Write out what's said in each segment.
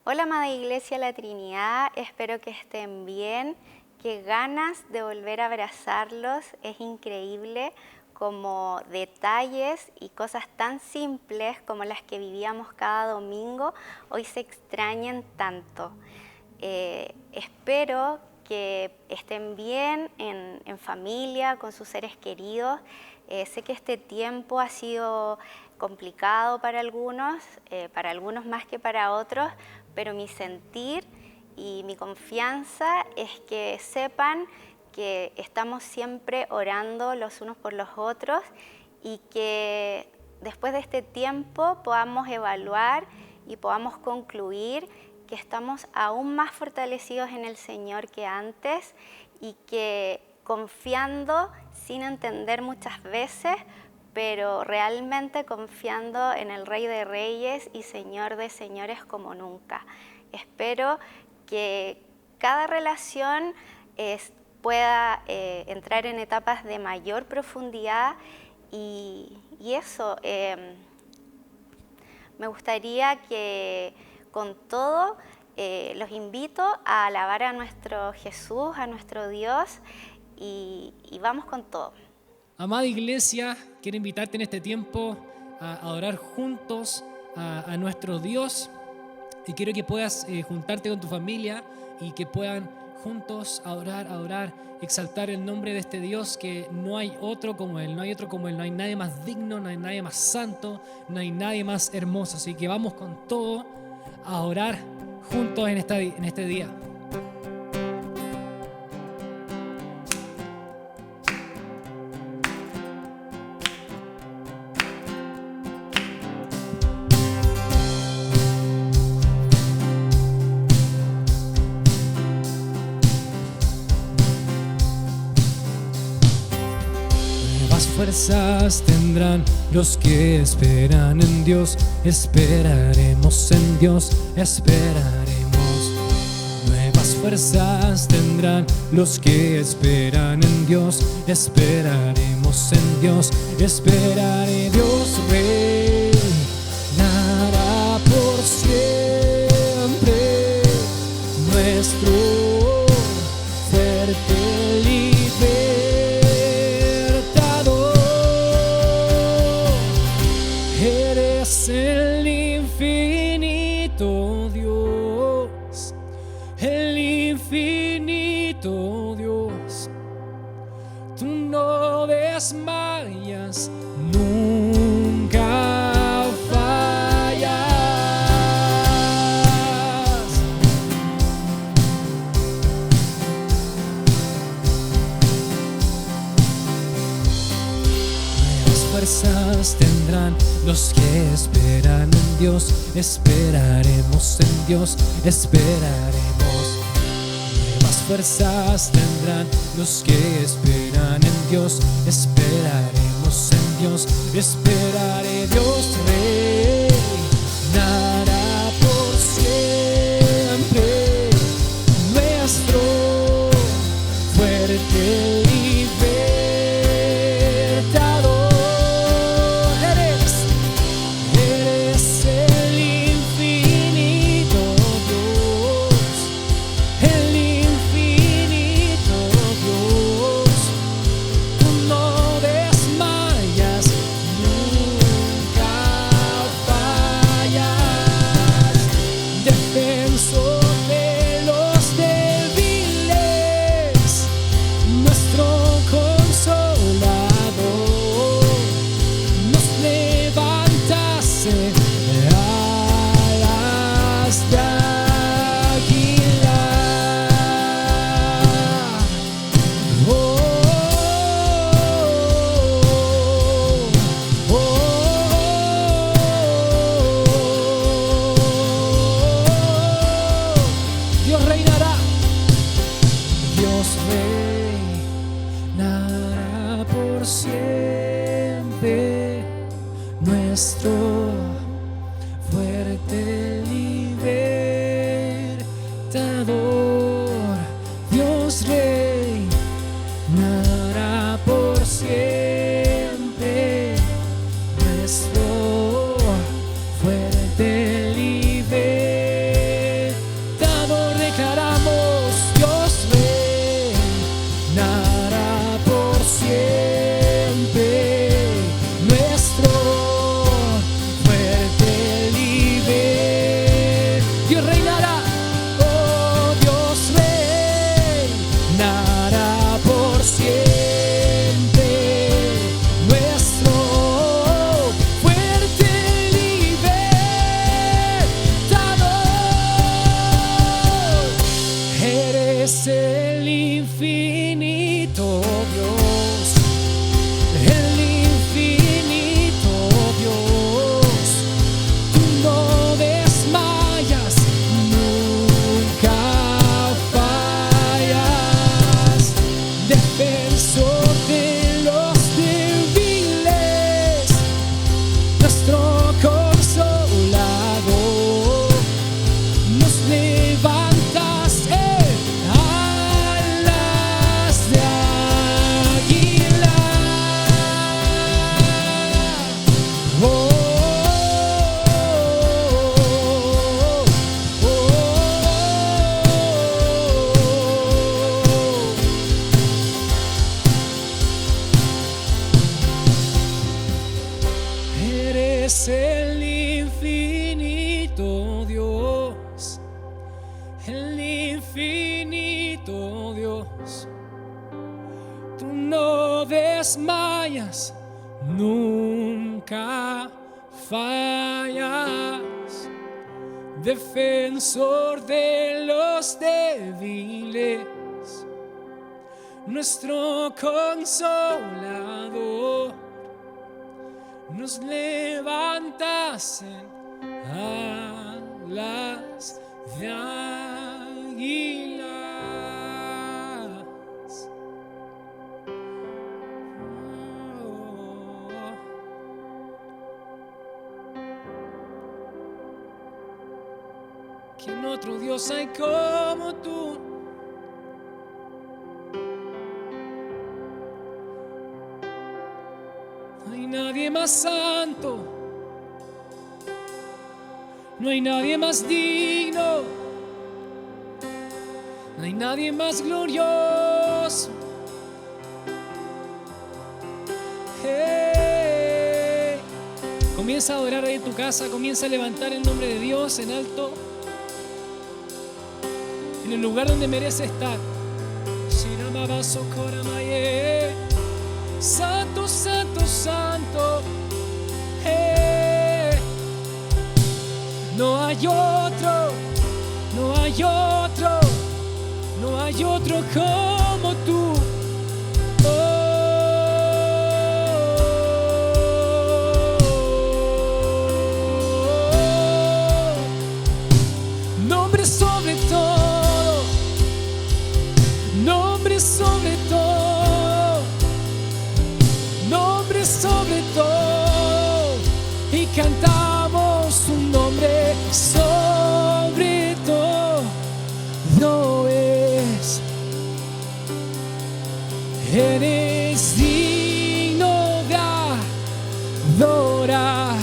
Hola, amada Iglesia La Trinidad, espero que estén bien. Qué ganas de volver a abrazarlos, es increíble como detalles y cosas tan simples como las que vivíamos cada domingo hoy se extrañan tanto. Espero que estén bien en familia, con sus seres queridos. Sé que este tiempo ha sido complicado para algunos más que para otros, pero mi sentir y mi confianza es que sepan que estamos siempre orando los unos por los otros y que después de este tiempo podamos evaluar y podamos concluir que estamos aún más fortalecidos en el Señor que antes y que confiando sin entender muchas veces, pero realmente confiando en el Rey de Reyes y Señor de Señores como nunca. Espero que cada relación pueda entrar en etapas de mayor profundidad y eso, me gustaría que con todo los invito a alabar a nuestro Jesús, a nuestro Dios y vamos con todo. Amada Iglesia, quiero invitarte en este tiempo a adorar juntos a nuestro Dios y quiero que puedas juntarte con tu familia y que puedan juntos adorar, exaltar el nombre de este Dios que no hay otro como Él, no hay otro como Él, no hay nadie más digno, no hay nadie más santo, no hay nadie más hermoso. Así que vamos con todo a orar juntos en este día. Fuerzas tendrán los que esperan en Dios, esperaremos en Dios, esperaremos. Nuevas fuerzas tendrán los que esperan en Dios, esperaremos en Dios, esperaré. Dios reinará por siempre, nuestro fuerte el infinito Dios, tú no desmayas, nunca fallas. Nuevas fuerzas tendrán los que esperan en Dios, esperaremos en Dios, esperaremos. Nuevas fuerzas tendrán los que esperan en Dios, esperaremos en Dios, esperaré. Dios reinará por siempre, nuestro fuerte siempre, nuestro desmayas, nunca fallas. Defensor de los débiles, nuestro consolador, nos levantas en alas de águilas. ¿Quién otro Dios hay como tú? No hay nadie más santo, no hay nadie más digno, no hay nadie más glorioso. Hey. Comienza a adorar ahí en tu casa, comienza a levantar el nombre de Dios en alto, en el lugar donde merece estar. Santo, santo, santo. No hay otro, no hay otro, no hay otro como tú. Nombre sobre todo, nombre sobre todo, nombre sobre todo, y cantamos un nombre sobre todo, no es. Eres digno de adorar,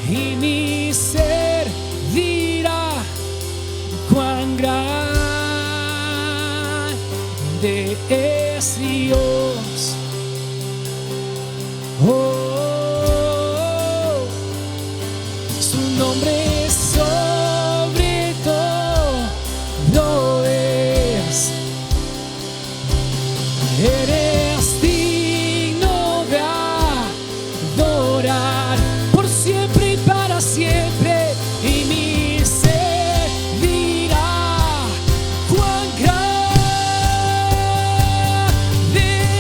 y mi ser dirá cuán grande es Dios. Oh, su nombre sobre todo es. Eres digno de adorar por siempre y para siempre, y mi ser dirá cuán grande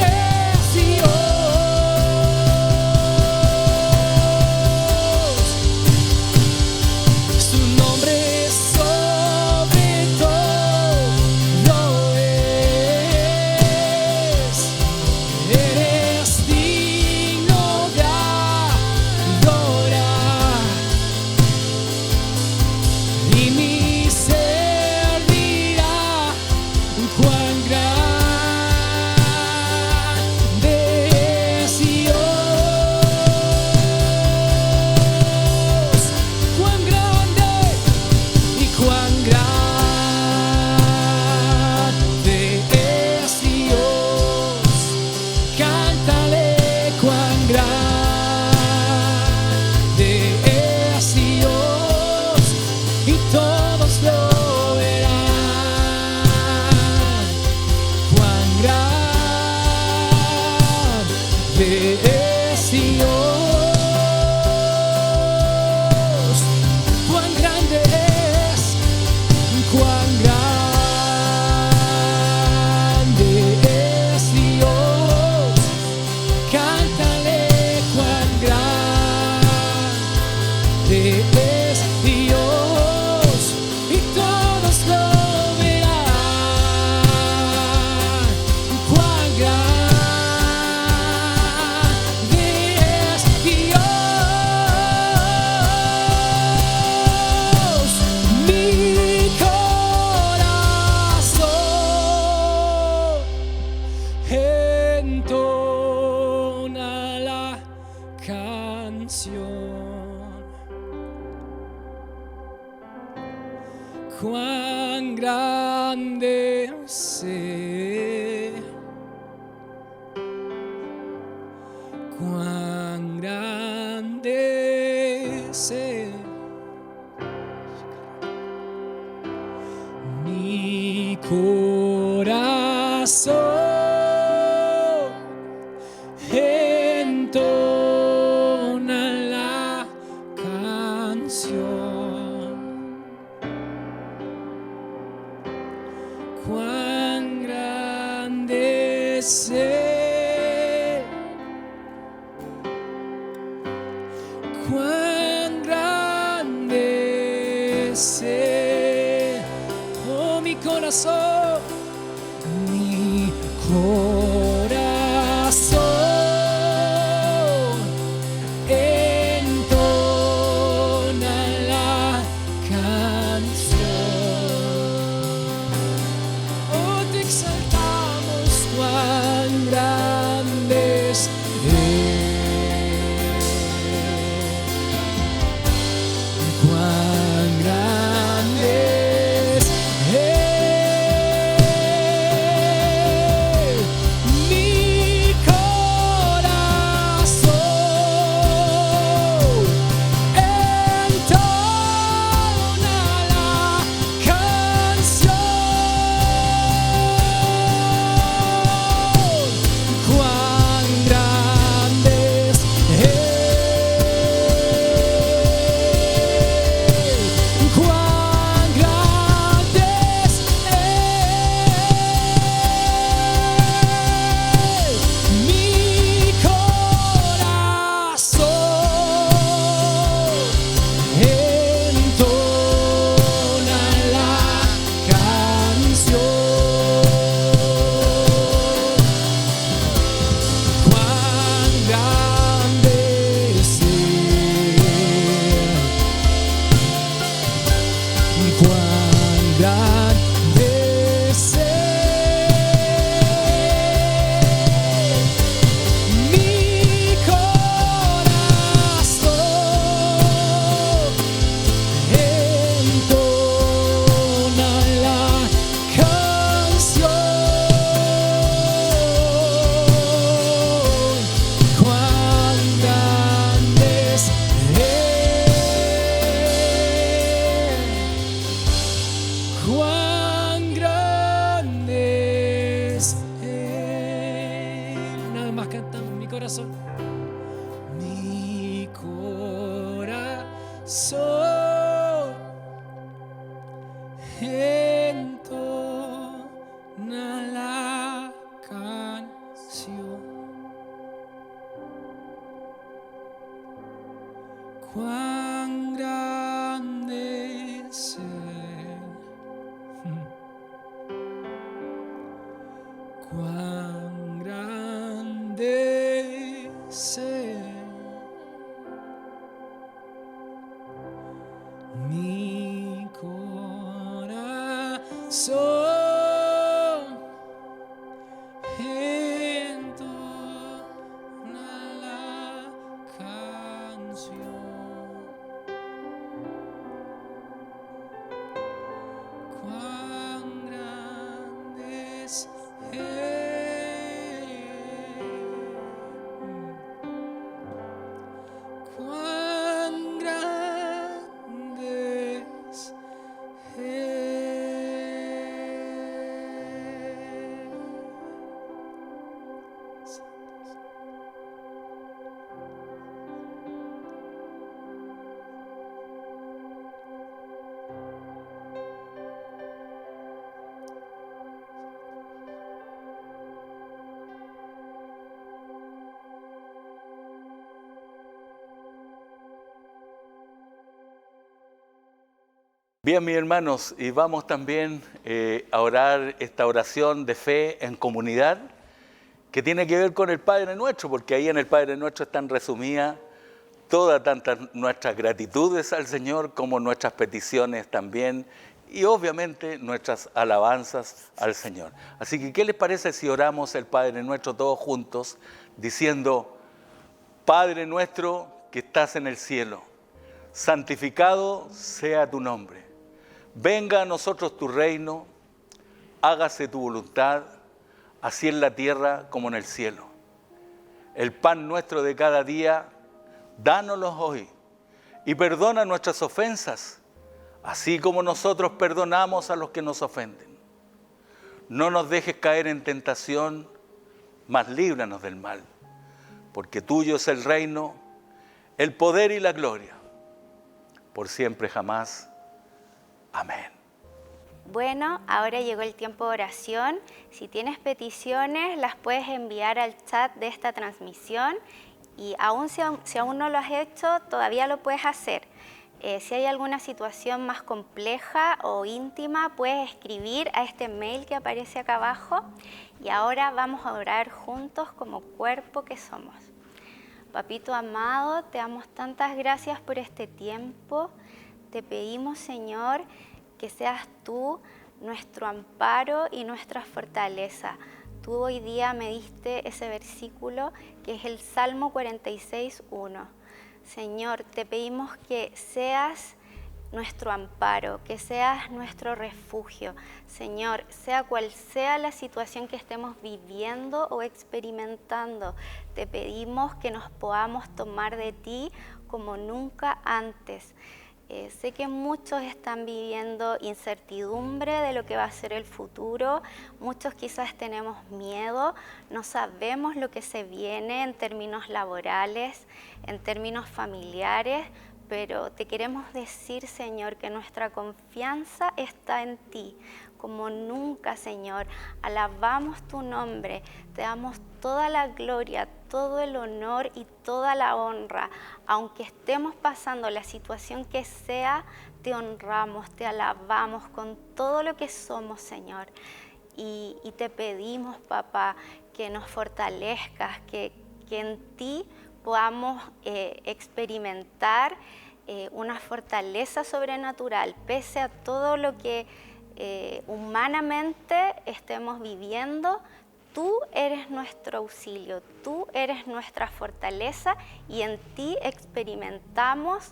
es Dios. Su nombre sobre todo es. Eres digno de adorar, y mi ser dirá cuán grande es Dios. Cuán grande y cuán grande es Dios. Cántale cuán grande es Dios, y todos lo verán. Cuán grande es Dios. Cuán grande es, cuán grande es Dios. Cántale cuán grande es Dios, y todos lo verán. Cuán grande es Dios. Mi corazón entona la canción. Cuán grande sé, cuán grande sé. Mi corazón cuán grande es Él. Oh, mi corazón entona la canción. Oh, te exaltamos, cuán grande es Él. Cuán grande es Él. Mi corazón entona la canción. Cuán grande es Él. Cuán grande es Él. Mi corazón entona la canción. Cuán grande es Él. Cuán grande es Él. Mi corazón entona la canción. Cuán grande es Él. Cuán grande es Él. Una vez más cantamos, mi corazón. Mi corazón entona la canción. Cuán grande es Él. Cuán grande es Él. Mi corazón entona la canción. Cuán grande es Él. Cuán grande es Bien, mis hermanos, y vamos también a orar esta oración de fe en comunidad que tiene que ver con el Padre Nuestro, porque ahí en el Padre Nuestro están resumidas todas tantas nuestras gratitudes al Señor como nuestras peticiones también y obviamente nuestras alabanzas al Señor. Así que, ¿qué les parece si oramos el Padre Nuestro todos juntos diciendo: Padre nuestro que estás en el cielo, santificado sea tu nombre. Venga a nosotros tu reino, hágase tu voluntad, así en la tierra como en el cielo. El pan nuestro de cada día, dánoslo hoy, y perdona nuestras ofensas, así como nosotros perdonamos a los que nos ofenden. No nos dejes caer en tentación, mas líbranos del mal, porque tuyo es el reino, el poder y la gloria, por siempre jamás. Amén. Bueno, ahora llegó el tiempo de oración. Si tienes peticiones, las puedes enviar al chat de esta transmisión Y aún si aún no lo has hecho, todavía lo puedes hacer. Si hay alguna situación más compleja o íntima, puedes escribir a este mail que aparece acá abajo. Y ahora vamos a orar juntos como cuerpo que somos. Papito amado, te damos tantas gracias por este tiempo. Te pedimos, Señor, que seas tú nuestro amparo y nuestra fortaleza. Tú hoy día me diste ese versículo que es el Salmo 46:1. Señor, te pedimos que seas nuestro amparo, que seas nuestro refugio. Señor, sea cual sea la situación que estemos viviendo o experimentando, te pedimos que nos podamos tomar de ti como nunca antes. Sé que muchos están viviendo incertidumbre de lo que va a ser el futuro, muchos quizás tenemos miedo, no sabemos lo que se viene en términos laborales, en términos familiares, pero te queremos decir, Señor, que nuestra confianza está en ti, como nunca, Señor. Alabamos tu nombre, te damos toda la gloria, todo el honor y toda la honra. Aunque estemos pasando la situación que sea, te honramos, te alabamos con todo lo que somos, Señor. Y te pedimos, papá, que nos fortalezcas, que en ti podamos experimentar una fortaleza sobrenatural, pese a todo lo que humanamente estemos viviendo. Tú eres nuestro auxilio, tú eres nuestra fortaleza y en ti experimentamos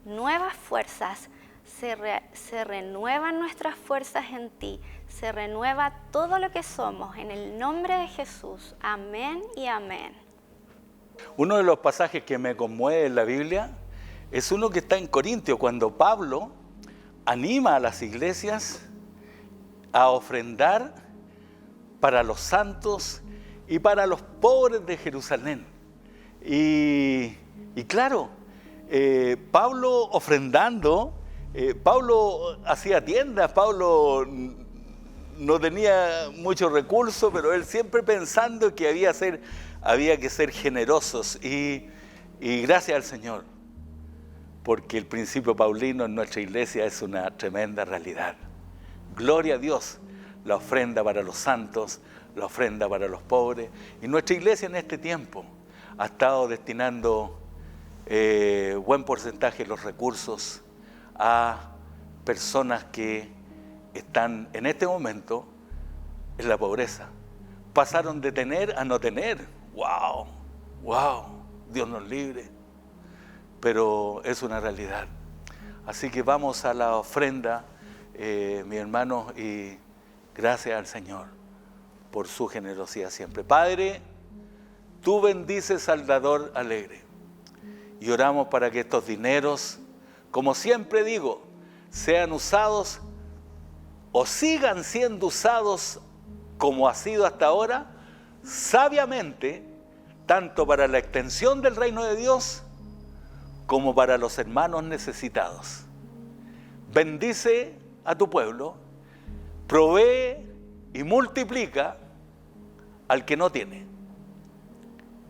nuevas fuerzas. Se renuevan nuestras fuerzas en ti, se renueva todo lo que somos en el nombre de Jesús. Amén y amén. Uno de los pasajes que me conmueve en la Biblia es uno que está en Corintios, cuando Pablo anima a las iglesias a ofrendar para los santos y para los pobres de Jerusalén. Y claro, Pablo ofrendando, Pablo hacía tiendas, Pablo no tenía muchos recursos, pero él siempre pensando que había que ser generosos. Y gracias al Señor, porque el principio paulino en nuestra iglesia es una tremenda realidad. Gloria a Dios, la ofrenda para los santos, la ofrenda para los pobres. Y nuestra iglesia en este tiempo ha estado destinando buen porcentaje de los recursos a personas que están en este momento en la pobreza. Pasaron de tener a no tener. ¡Wow! ¡Wow! Dios nos libre. Pero es una realidad. Así que vamos a la ofrenda, mi hermano, y gracias al Señor por su generosidad siempre. Padre, tú bendices al dador alegre. Y oramos para que estos dineros, como siempre digo, sean usados o sigan siendo usados como ha sido hasta ahora, sabiamente, tanto para la extensión del reino de Dios como para los hermanos necesitados. Bendice a tu pueblo, provee y multiplica al que no tiene.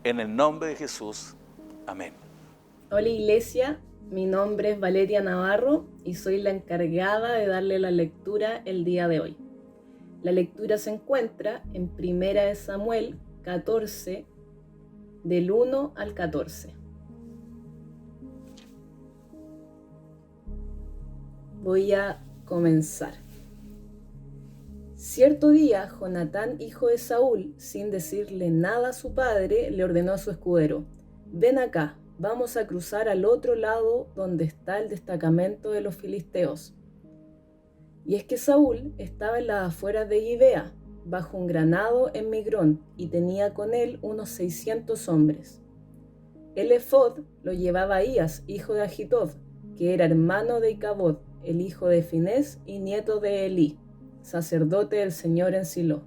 En el nombre de Jesús, amén. Hola iglesia, mi nombre es Valeria Navarro y soy la encargada de darle la lectura el día de hoy. La lectura se encuentra en 1 Samuel 14, del 1 al 14. Voy a comenzar. Cierto día, Jonatán, hijo de Saúl, sin decirle nada a su padre, le ordenó a su escudero: ven acá, vamos a cruzar al otro lado donde está el destacamento de los filisteos. Y es que Saúl estaba en las afueras de Gibea, bajo un granado en Migrón, y tenía con él unos 600 hombres. El efod lo llevaba Ahías, hijo de Agitob, que era hermano de Icabod, el hijo de Finés y nieto de Elí, sacerdote del Señor en Silo.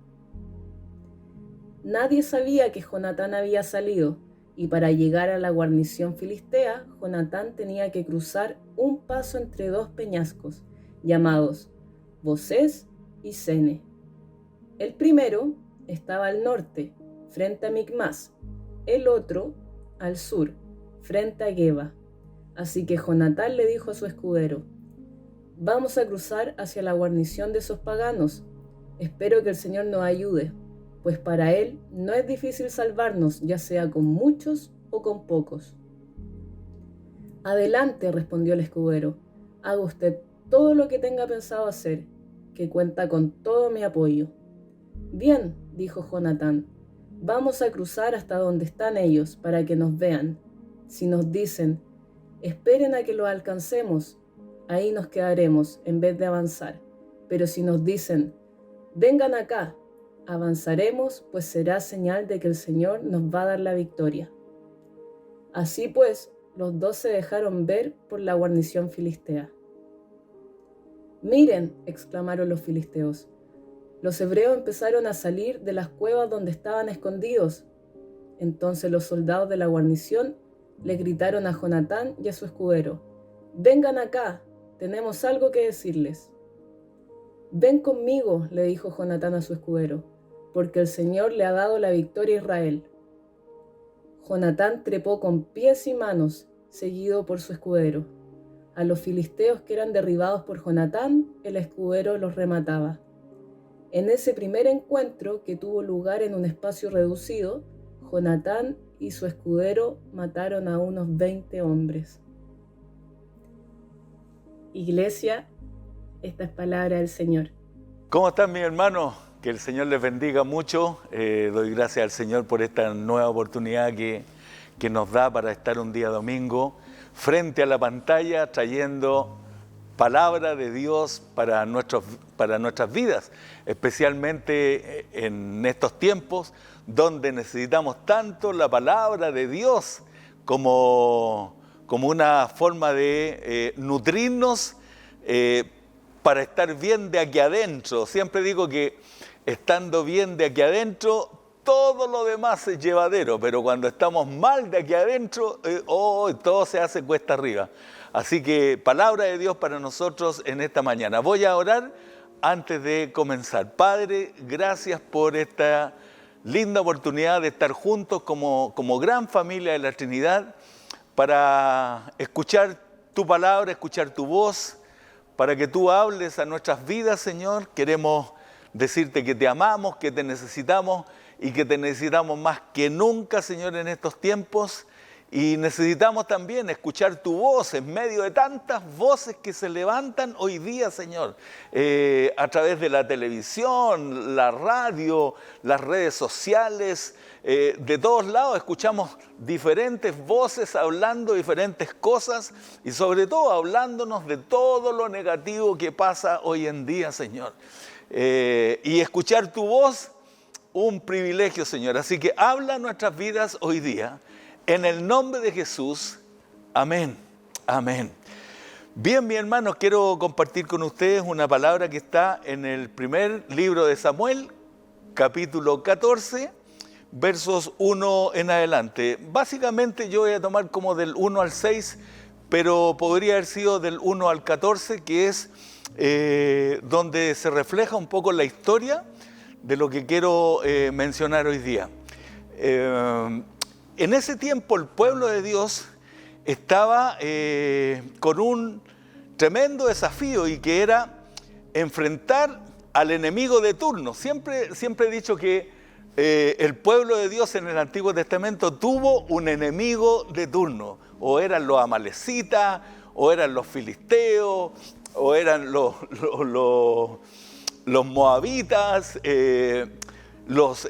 Nadie sabía que Jonatán había salido, y para llegar a la guarnición filistea, Jonatán tenía que cruzar un paso entre dos peñascos, llamados Bosés y Sene. El primero estaba al norte, frente a Micmas, el otro al sur, frente a Geba. Así que Jonatán le dijo a su escudero: «Vamos a cruzar hacia la guarnición de esos paganos. Espero que el Señor nos ayude, pues para Él no es difícil salvarnos, ya sea con muchos o con pocos». «Adelante», respondió el escudero, «haga usted todo lo que tenga pensado hacer, que cuenta con todo mi apoyo». «Bien», dijo Jonatán, «vamos a cruzar hasta donde están ellos para que nos vean. Si nos dicen: esperen a que los alcancemos, ahí nos quedaremos en vez de avanzar. Pero si nos dicen: vengan acá, avanzaremos, pues será señal de que el Señor nos va a dar la victoria». Así pues, los dos se dejaron ver por la guarnición filistea. «Miren», exclamaron los filisteos. Los hebreos empezaron a salir de las cuevas donde estaban escondidos. Entonces los soldados de la guarnición le gritaron a Jonatán y a su escudero: «Vengan acá, tenemos algo que decirles». «Ven conmigo», le dijo Jonatán a su escudero, «porque el Señor le ha dado la victoria a Israel». Jonatán trepó con pies y manos, seguido por su escudero. A los filisteos que eran derribados por Jonatán, el escudero los remataba. En ese primer encuentro, que tuvo lugar en un espacio reducido, Jonatán y su escudero mataron a unos 20 hombres. Iglesia, esta es palabra del Señor. ¿Cómo están, mis hermanos? Que el Señor les bendiga mucho. Doy gracias al Señor por esta nueva oportunidad que nos da para estar un día domingo frente a la pantalla trayendo palabra de Dios para nuestras vidas, especialmente en estos tiempos donde necesitamos tanto la palabra de Dios como una forma de nutrirnos para estar bien de aquí adentro. Siempre digo que estando bien de aquí adentro, todo lo demás es llevadero, pero cuando estamos mal de aquí adentro, todo se hace cuesta arriba. Así que palabra de Dios para nosotros en esta mañana. Voy a orar antes de comenzar. Padre, gracias por esta linda oportunidad de estar juntos como gran familia de la Trinidad para escuchar tu palabra, escuchar tu voz, para que tú hables a nuestras vidas, Señor. Queremos decirte que te amamos, que te necesitamos y que te necesitamos más que nunca, Señor, en estos tiempos. Y necesitamos también escuchar tu voz en medio de tantas voces que se levantan hoy día, Señor, a través de la televisión, la radio, las redes sociales, de todos lados escuchamos diferentes voces hablando diferentes cosas y sobre todo hablándonos de todo lo negativo que pasa hoy en día, Señor. Y escuchar tu voz, un privilegio, Señor. Así que habla nuestras vidas hoy día. En el nombre de Jesús, amén, amén. Bien, mis hermanos, quiero compartir con ustedes una palabra que está en el primer libro de Samuel, capítulo 14, versos 1 en adelante. Básicamente yo voy a tomar como del 1 al 6, pero podría haber sido del 1 al 14, que es donde se refleja un poco la historia de lo que quiero mencionar hoy día. En ese tiempo el pueblo de Dios estaba con un tremendo desafío y que era enfrentar al enemigo de turno. Siempre he dicho que el pueblo de Dios en el Antiguo Testamento tuvo un enemigo de turno. O eran los amalecitas, o eran los filisteos, o eran los moabitas, los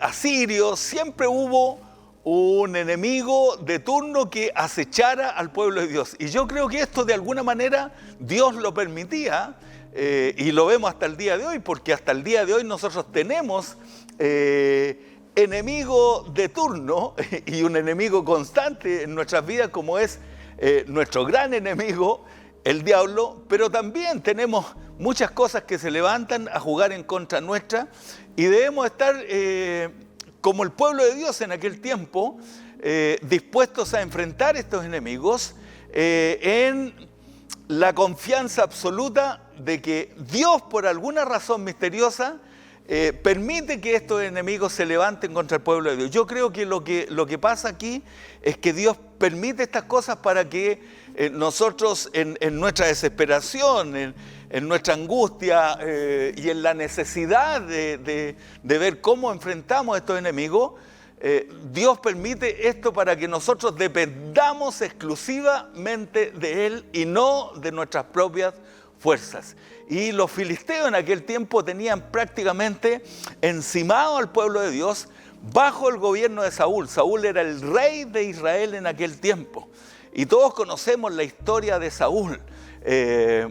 asirios. Siempre hubo un enemigo de turno que acechara al pueblo de Dios. Y yo creo que esto de alguna manera Dios lo permitía, y lo vemos hasta el día de hoy, porque hasta el día de hoy nosotros tenemos enemigo de turno y un enemigo constante en nuestras vidas, como es nuestro gran enemigo, el diablo, pero también tenemos muchas cosas que se levantan a jugar en contra nuestra y debemos estar como el pueblo de Dios en aquel tiempo, dispuestos a enfrentar estos enemigos en la confianza absoluta de que Dios, por alguna razón misteriosa, permite que estos enemigos se levanten contra el pueblo de Dios. Yo creo que lo que pasa aquí es que Dios permite estas cosas para que nosotros en nuestra desesperación, en nuestra angustia y en la necesidad de ver cómo enfrentamos a estos enemigos, Dios permite esto para que nosotros dependamos exclusivamente de Él y no de nuestras propias fuerzas. Y los filisteos en aquel tiempo tenían prácticamente encimado al pueblo de Dios bajo el gobierno de Saúl. Saúl era el rey de Israel en aquel tiempo. Y todos conocemos la historia de Saúl,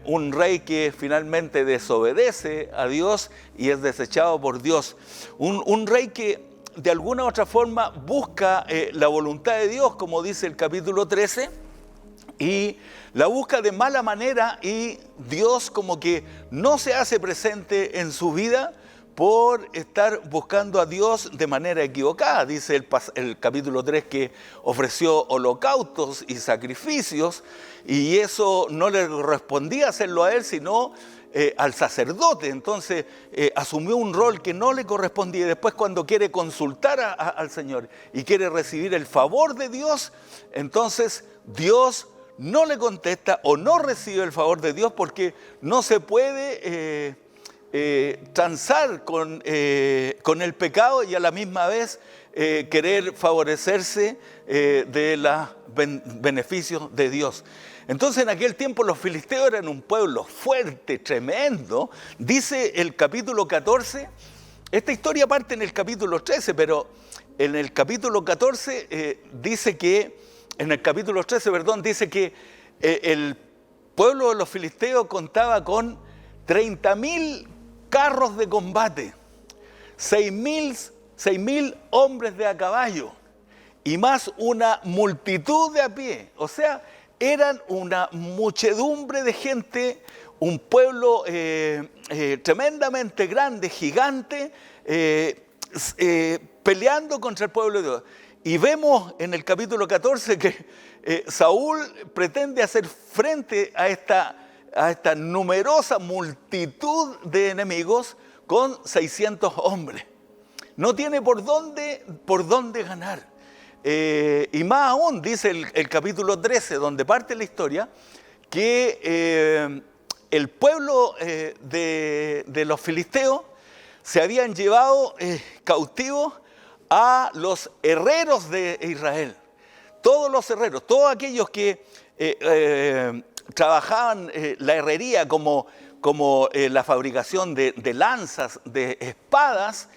un rey que finalmente desobedece a Dios y es desechado por Dios. Un rey que de alguna u otra forma busca la voluntad de Dios, como dice el capítulo 13, y la busca de mala manera, y Dios como que no se hace presente en su vida por estar buscando a Dios de manera equivocada. Dice el capítulo 3 que ofreció holocaustos y sacrificios, y eso no le correspondía hacerlo a él, sino al sacerdote. Entonces asumió un rol que no le correspondía. Después, cuando quiere consultar al Señor y quiere recibir el favor de Dios, entonces Dios no le contesta o no recibe el favor de Dios, porque no se puede transar con el pecado y a la misma vez querer favorecerse de los beneficios de Dios. Entonces en aquel tiempo los filisteos eran un pueblo fuerte, tremendo. Dice el capítulo 14, esta historia parte en el capítulo 13, pero en el capítulo 14 dice que, en el capítulo 13, perdón, dice que el pueblo de los filisteos contaba con 30.000 carros de combate, 6.000 hombres de a caballo y más una multitud de a pie. O sea, eran una muchedumbre de gente, un pueblo tremendamente grande, gigante, peleando contra el pueblo de Dios. Y vemos en el capítulo 14 que Saúl pretende hacer frente a esta numerosa multitud de enemigos con 600 hombres. No tiene por dónde ganar. Y más aún, dice el capítulo 13, donde parte la historia, que el pueblo de los filisteos se habían llevado cautivos a los herreros de Israel. Todos los herreros, todos aquellos que trabajaban la herrería como la fabricación de lanzas, de espadas,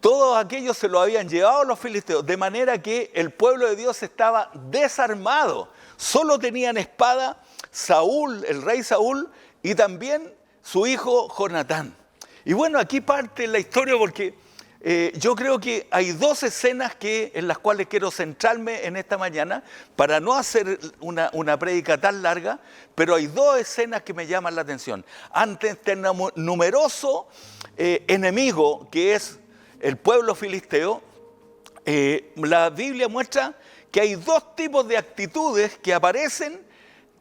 todos aquellos se lo habían llevado los filisteos, de manera que el pueblo de Dios estaba desarmado. Solo tenían espada Saúl, el rey Saúl, y también su hijo Jonatán. Y bueno, aquí parte la historia porque yo creo que hay dos escenas en las cuales quiero centrarme en esta mañana, para no hacer una prédica tan larga, pero hay dos escenas que me llaman la atención. Ante este numeroso enemigo que es el pueblo filisteo, la Biblia muestra que hay dos tipos de actitudes que aparecen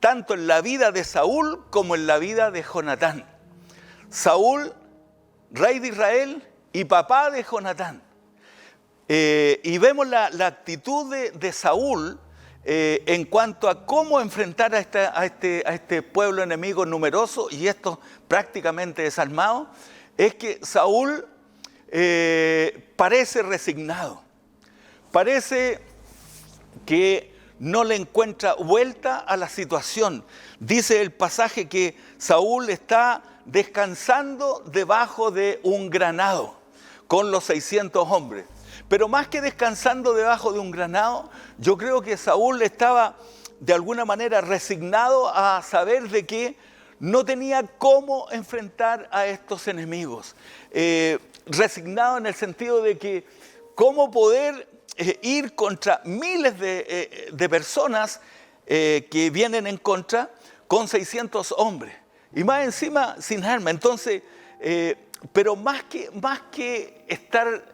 tanto en la vida de Saúl como en la vida de Jonatán. Saúl, rey de Israel, y papá de Jonatán. Y vemos la actitud de Saúl en cuanto a cómo enfrentar a este pueblo enemigo numeroso y estos prácticamente desarmados. Es que Saúl parece resignado, parece que no le encuentra vuelta a la situación. Dice el pasaje que Saúl está descansando debajo de un granado con los 600 hombres. Pero más que descansando debajo de un granado, yo creo que Saúl estaba de alguna manera resignado a saber de que no tenía cómo enfrentar a estos enemigos. Resignado en el sentido de que cómo poder ir contra miles de personas que vienen en contra con 600 hombres. Y más encima sin arma. Entonces, pero más que estar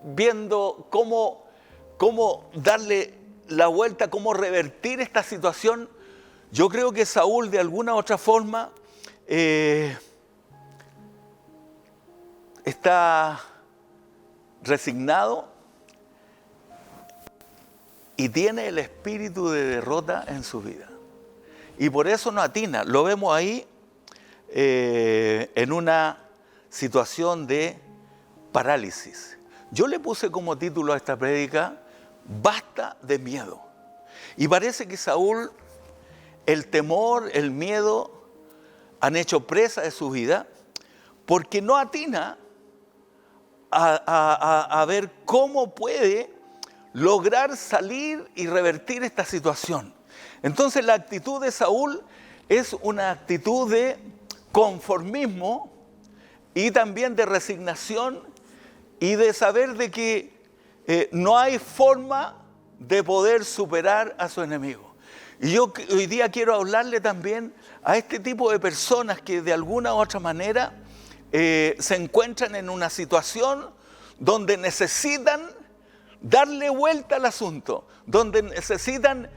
viendo cómo darle la vuelta, cómo revertir esta situación, yo creo que Saúl de alguna u otra forma está resignado y tiene el espíritu de derrota en su vida. Y por eso no atina. Lo vemos ahí en una situación de parálisis. Yo le puse como título a esta prédica, basta de miedo. Y parece que Saúl, el temor, el miedo, han hecho presa de su vida, porque no atina a ver cómo puede lograr salir y revertir esta situación. Entonces la actitud de Saúl es una actitud de conformismo y también de resignación y de saber de que no hay forma de poder superar a su enemigo. Y yo hoy día quiero hablarle también a este tipo de personas que de alguna u otra manera se encuentran en una situación donde necesitan darle vuelta al asunto, donde necesitan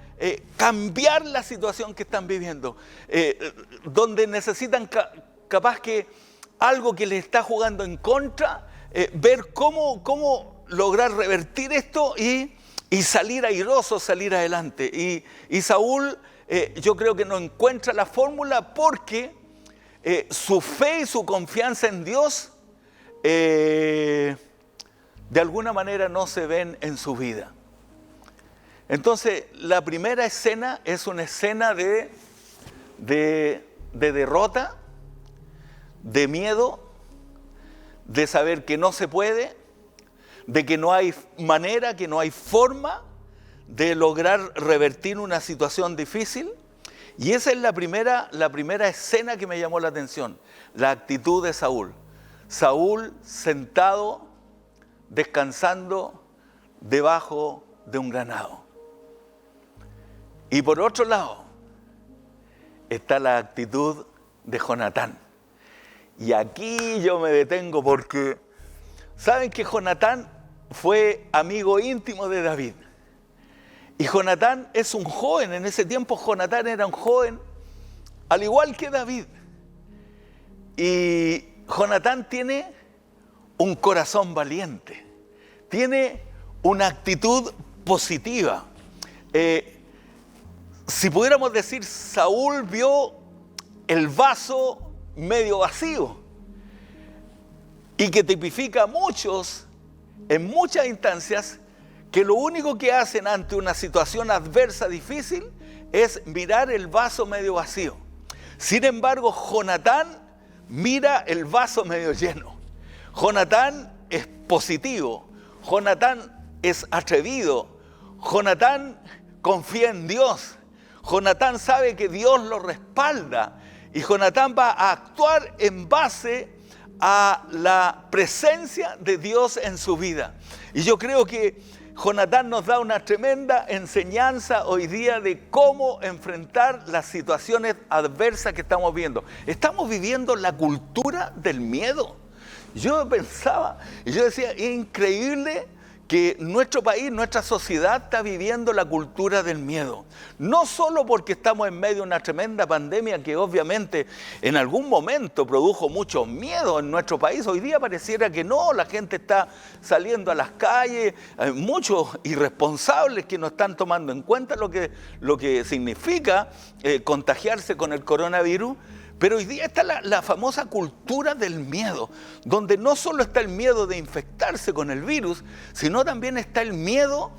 cambiar la situación que están viviendo, donde necesitan capaz que algo que les está jugando en contra, ver cómo lograr revertir esto y salir airoso, salir adelante. Y Saúl yo creo que no encuentra la fórmula porque su fe y su confianza en Dios de alguna manera no se ven en su vida. Entonces, la primera escena es una escena de derrota, de miedo, de saber que no se puede, de que no hay manera, que no hay forma de lograr revertir una situación difícil. Y esa es la primera escena que me llamó la atención, la actitud de Saúl. Saúl sentado, descansando debajo de un granado. Y por otro lado está la actitud de Jonatán. Y aquí yo me detengo porque saben que Jonatán fue amigo íntimo de David. Y Jonatán es un joven, en ese tiempo Jonatán era un joven, al igual que David. Y Jonatán tiene un corazón valiente, tiene una actitud positiva. Si pudiéramos decir, Saúl vio el vaso medio vacío y que tipifica a muchos, en muchas instancias, que lo único que hacen ante una situación adversa, difícil, es mirar el vaso medio vacío. Sin embargo, Jonatán mira el vaso medio lleno. Jonatán es positivo, Jonatán es atrevido, Jonatán confía en Dios, Jonatán sabe que Dios lo respalda y Jonatán va a actuar en base a la presencia de Dios en su vida. Y yo creo que Jonatán nos da una tremenda enseñanza hoy día de cómo enfrentar las situaciones adversas que estamos viendo. Estamos viviendo la cultura del miedo. Yo pensaba, y yo decía, es increíble que nuestro país, nuestra sociedad está viviendo la cultura del miedo. No solo porque estamos en medio de una tremenda pandemia que obviamente en algún momento produjo mucho miedo en nuestro país. Hoy día pareciera que no, la gente está saliendo a las calles, hay muchos irresponsables que no están tomando en cuenta lo que significa contagiarse con el coronavirus. Pero hoy día está la famosa cultura del miedo, donde no solo está el miedo de infectarse con el virus, sino también está el miedo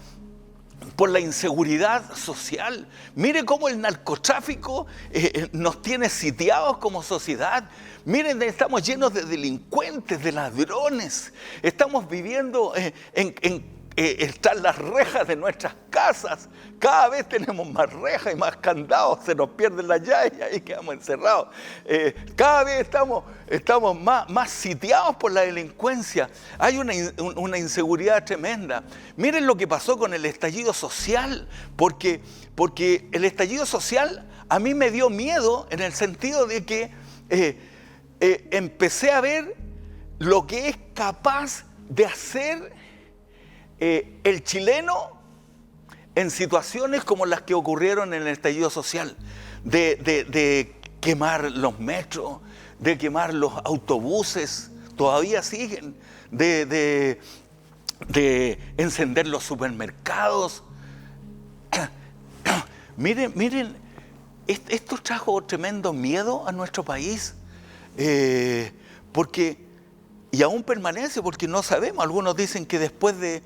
por la inseguridad social. Mire cómo el narcotráfico nos tiene sitiados como sociedad. Miren, estamos llenos de delincuentes, de ladrones. Estamos viviendo están las rejas de nuestras casas. Cada vez tenemos más rejas y más candados. Se nos pierden las llaves y ahí quedamos encerrados. Cada vez estamos más sitiados por la delincuencia. Hay una inseguridad tremenda. Miren lo que pasó con el estallido social. Porque el estallido social a mí me dio miedo en el sentido de que empecé a ver lo que es capaz de hacer el chileno en situaciones como las que ocurrieron en el estallido social, de quemar los metros, de quemar los autobuses, todavía siguen de encender los supermercados. Miren, esto trajo tremendo miedo a nuestro país, y aún permanece, porque no sabemos. Algunos dicen que después de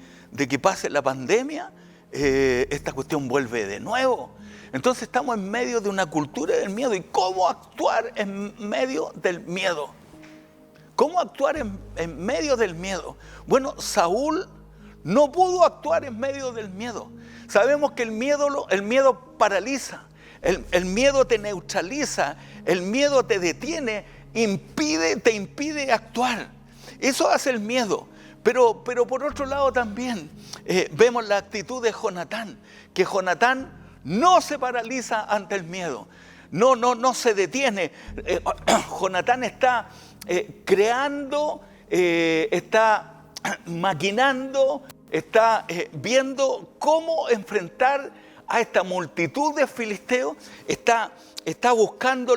que pase la pandemia, esta cuestión vuelve de nuevo. Entonces estamos en medio de una cultura del miedo. ¿Y cómo actuar en medio del miedo? ¿Cómo actuar en medio del miedo? Bueno, Saúl no pudo actuar en medio del miedo. Sabemos que el miedo paraliza, el miedo te neutraliza, el miedo te detiene, te impide actuar. Eso hace el miedo. Pero por otro lado también vemos la actitud de Jonatán, que Jonatán no se paraliza ante el miedo, no se detiene. Jonatán está creando, está maquinando, está viendo cómo enfrentar a esta multitud de filisteos, está buscando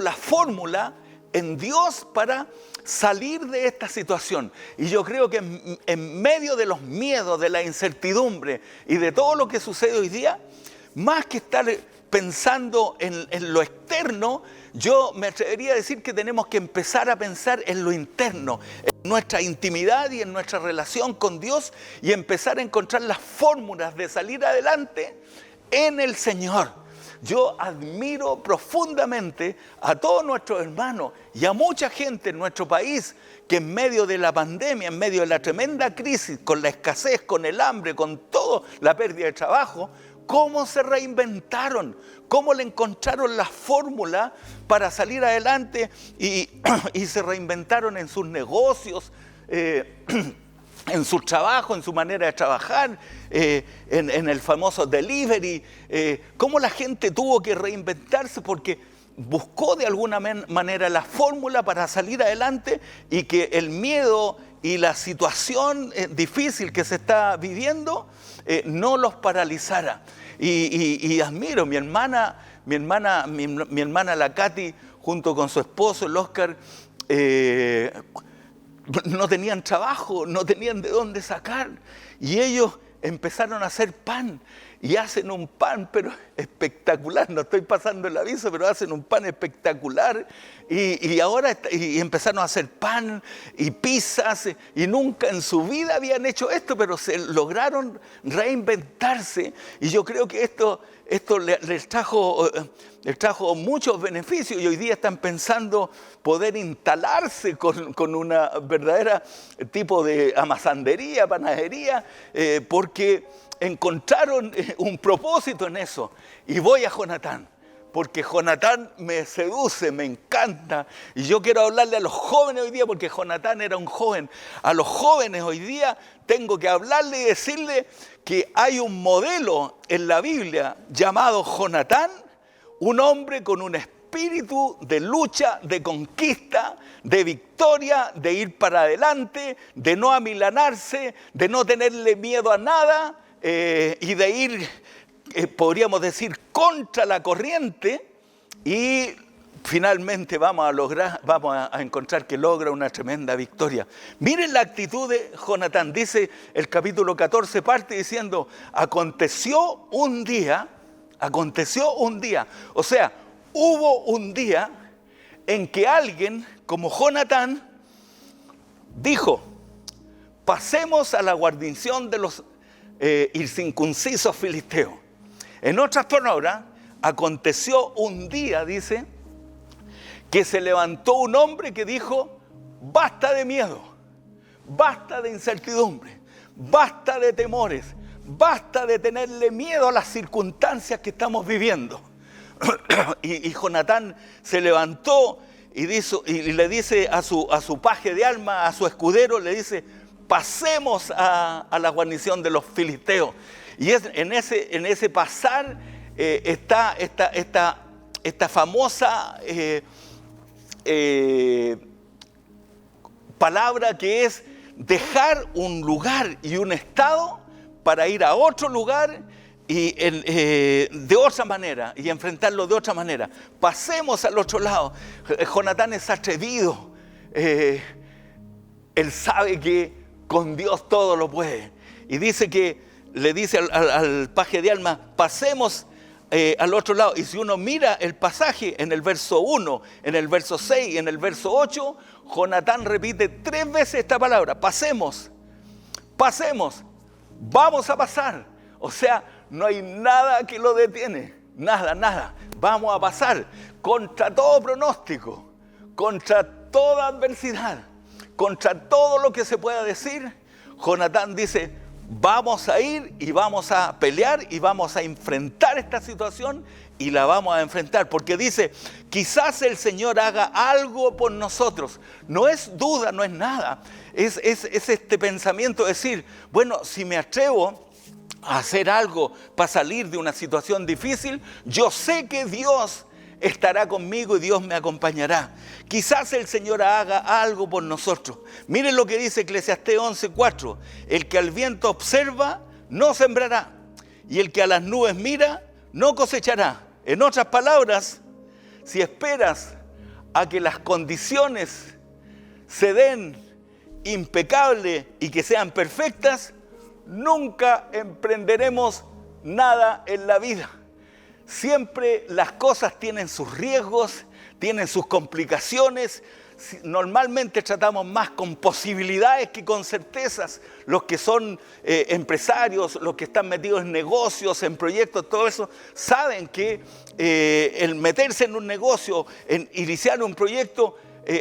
la fórmula en Dios para salir de esta situación. Y yo creo que en medio de los miedos, de la incertidumbre y de todo lo que sucede hoy día, más que estar pensando en lo externo, yo me atrevería a decir que tenemos que empezar a pensar en lo interno, en nuestra intimidad y en nuestra relación con Dios, y empezar a encontrar las fórmulas de salir adelante en el Señor. Yo admiro profundamente a todos nuestros hermanos y a mucha gente en nuestro país que en medio de la pandemia, en medio de la tremenda crisis, con la escasez, con el hambre, con toda la pérdida de trabajo, cómo se reinventaron, cómo le encontraron la fórmula para salir adelante y se reinventaron en sus negocios, en su trabajo, en su manera de trabajar, en el famoso delivery, cómo la gente tuvo que reinventarse porque buscó de alguna manera la fórmula para salir adelante y que el miedo y la situación difícil que se está viviendo no los paralizara. Y admiro, mi hermana la Katy, junto con su esposo, el Oscar, no tenían trabajo, no tenían de dónde sacar, y ellos empezaron a hacer pan, y hacen un pan pero espectacular. No estoy pasando el aviso, pero hacen un pan espectacular, y ahora empezaron a hacer pan y pizzas, y nunca en su vida habían hecho esto, pero se lograron reinventarse, y yo creo que esto les trajo muchos beneficios, y hoy día están pensando poder instalarse con una verdadera tipo de amasandería, panadería, porque encontraron un propósito en eso. Y voy a Jonatán, porque Jonatán me seduce, me encanta, y yo quiero hablarle a los jóvenes hoy día, porque Jonatán era un joven. A los jóvenes hoy día tengo que hablarle y decirle que hay un modelo en la Biblia llamado Jonatán, un hombre con un espíritu de lucha, de conquista, de victoria, de ir para adelante, de no amilanarse, de no tenerle miedo a nada, y de ir, podríamos decir, contra la corriente, y finalmente vamos a encontrar que logra una tremenda victoria. Miren la actitud de Jonatán. Dice el capítulo 14, parte diciendo: aconteció un día, o sea, hubo un día en que alguien como Jonatán dijo: pasemos a la guarnición de los incircuncisos filisteos. En otras palabras, aconteció un día, dice, que se levantó un hombre que dijo: basta de miedo, basta de incertidumbre, basta de temores, basta de tenerle miedo a las circunstancias que estamos viviendo. y Jonatán se levantó y le dice a su paje de armas, a su escudero, le dice: pasemos a la guarnición de los filisteos. Y en ese pasar está esta famosa palabra, que es dejar un lugar y un estado para ir a otro lugar de otra manera y enfrentarlo de otra manera. Pasemos al otro lado. Jonatán es atrevido. Él sabe que con Dios todo lo puede. Y dice que le dice al paje de armas, pasemos al otro lado. Y si uno mira el pasaje en el verso 1, en el verso 6, en el verso 8, Jonatán repite 3 veces esta palabra: pasemos, pasemos, vamos a pasar. O sea, no hay nada que lo detiene, nada. Vamos a pasar contra todo pronóstico, contra toda adversidad, contra todo lo que se pueda decir. Jonatán dice: vamos a ir y vamos a pelear y vamos a enfrentar esta situación y la vamos a enfrentar. Porque dice, quizás el Señor haga algo por nosotros. No es duda, no es nada. Es este pensamiento de decir, bueno, si me atrevo a hacer algo para salir de una situación difícil, yo sé que Dios estará conmigo y Dios me acompañará. Quizás el Señor haga algo por nosotros. Miren lo que dice Eclesiastés 11:4. El que al viento observa, no sembrará. Y el que a las nubes mira, no cosechará. En otras palabras, si esperas a que las condiciones se den impecables y que sean perfectas, nunca emprenderemos nada en la vida. Siempre las cosas tienen sus riesgos, tienen sus complicaciones. Normalmente tratamos más con posibilidades que con certezas. Los que son empresarios, los que están metidos en negocios, en proyectos, todo eso, saben que el meterse en un negocio, en iniciar un proyecto,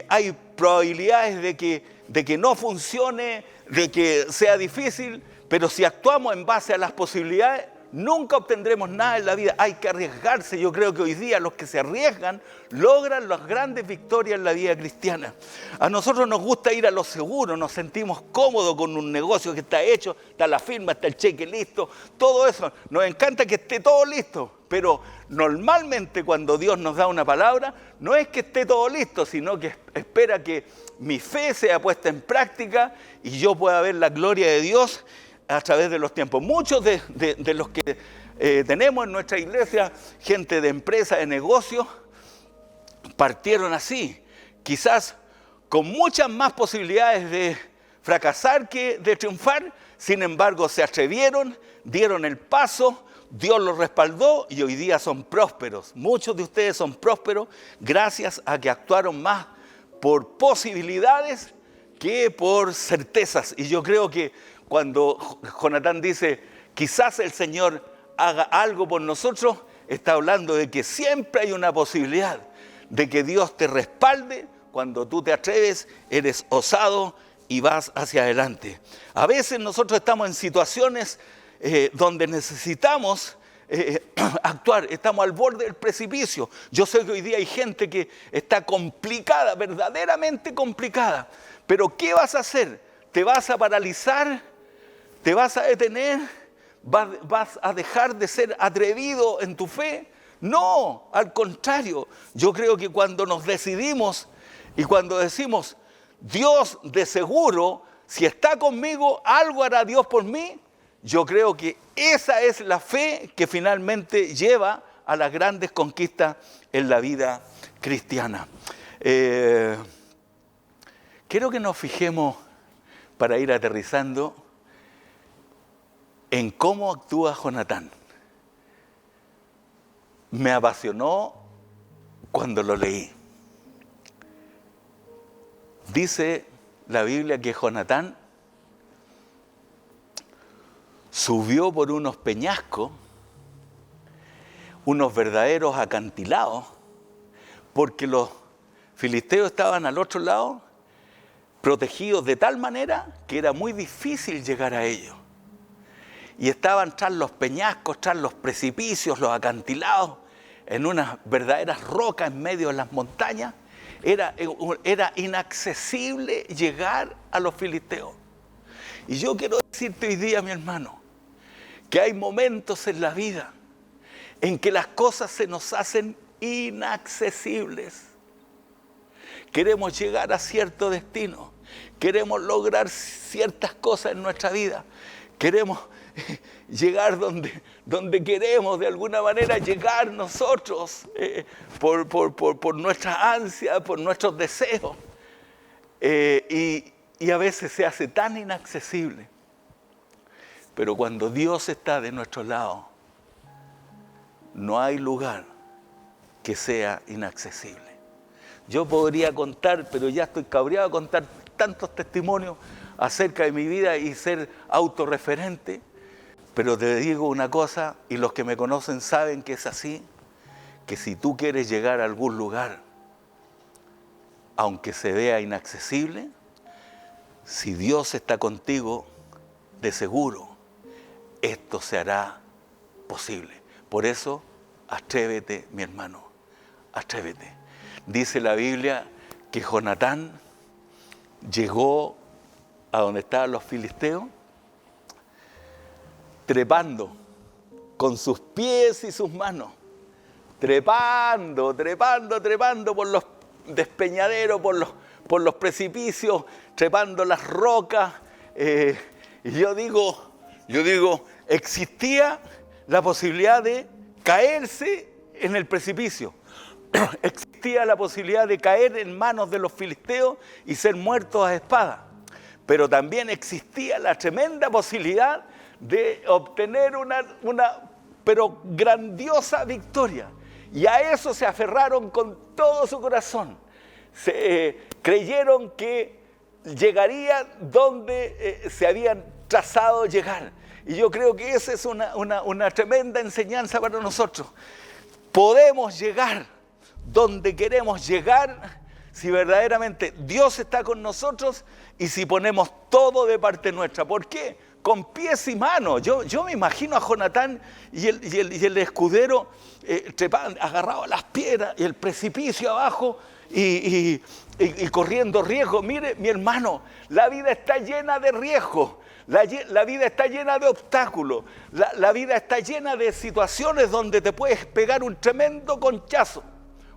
hay probabilidades de que no funcione, de que sea difícil, pero si actuamos en base a las posibilidades, nunca obtendremos nada en la vida. Hay que arriesgarse. Yo creo que hoy día los que se arriesgan logran las grandes victorias en la vida cristiana. A nosotros nos gusta ir a lo seguro, nos sentimos cómodos con un negocio que está hecho, está la firma, está el cheque listo, todo eso. Nos encanta que esté todo listo, pero normalmente cuando Dios nos da una palabra, no es que esté todo listo, sino que espera que mi fe sea puesta en práctica y yo pueda ver la gloria de Dios a través de los tiempos. Muchos de los que tenemos en nuestra iglesia, gente de empresa, de negocio, partieron así, quizás con muchas más posibilidades de fracasar que de triunfar. Sin embargo, se atrevieron, dieron el paso, Dios los respaldó y hoy día son prósperos. Muchos de ustedes son prósperos gracias a que actuaron más por posibilidades que por certezas. Y yo creo que cuando Jonatán dice, quizás el Señor haga algo por nosotros, está hablando de que siempre hay una posibilidad de que Dios te respalde cuando tú te atreves, eres osado y vas hacia adelante. A veces nosotros estamos en situaciones donde necesitamos actuar, estamos al borde del precipicio. Yo sé que hoy día hay gente que está complicada, verdaderamente complicada, pero ¿qué vas a hacer? ¿Te vas a paralizar? ¿Te vas a detener? ¿Vas a dejar de ser atrevido en tu fe? No, al contrario. Yo creo que cuando nos decidimos y cuando decimos, Dios de seguro, si está conmigo, algo hará Dios por mí, yo creo que esa es la fe que finalmente lleva a las grandes conquistas en la vida cristiana. Quiero que nos fijemos, para ir aterrizando, en cómo actúa Jonatán. Me apasionó cuando lo leí. Dice la Biblia que Jonatán subió por unos peñascos, unos verdaderos acantilados, porque los filisteos estaban al otro lado, protegidos de tal manera que era muy difícil llegar a ellos. Y estaban tras los peñascos, tras los precipicios, los acantilados, en unas verdaderas rocas en medio de las montañas. Era inaccesible llegar a los filisteos. Y yo quiero decirte hoy día, mi hermano, que hay momentos en la vida en que las cosas se nos hacen inaccesibles. Queremos llegar a cierto destino, queremos lograr ciertas cosas en nuestra vida, queremos llegar donde queremos de alguna manera llegar nosotros, por nuestra ansia, por nuestros deseos. Y a veces se hace tan inaccesible. Pero cuando Dios está de nuestro lado, no hay lugar que sea inaccesible. Yo podría contar, pero ya estoy cabreado, contar tantos testimonios acerca de mi vida y ser autorreferente. Pero te digo una cosa, y los que me conocen saben que es así, que si tú quieres llegar a algún lugar, aunque se vea inaccesible, si Dios está contigo, de seguro, esto se hará posible. Por eso, atrévete, mi hermano, atrévete. Dice la Biblia que Jonatán llegó a donde estaban los filisteos, trepando con sus pies y sus manos, trepando por los despeñaderos, por los precipicios, trepando las rocas. Y yo digo, existía la posibilidad de caerse en el precipicio. Existía la posibilidad de caer en manos de los filisteos y ser muertos a espada. Pero también existía la tremenda posibilidad de obtener una pero grandiosa victoria. Y a eso se aferraron con todo su corazón. Creyeron que llegaría donde se habían trazado llegar. Y yo creo que esa es una tremenda enseñanza para nosotros. Podemos llegar donde queremos llegar si verdaderamente Dios está con nosotros y si ponemos todo de parte nuestra. ¿Por qué? Con pies y manos. Yo me imagino a Jonatán y el escudero agarrado a las piedras y el precipicio abajo y corriendo riesgo. Mire, mi hermano, la vida está llena de riesgos. La vida está llena de obstáculos. La vida está llena de situaciones donde te puedes pegar un tremendo conchazo,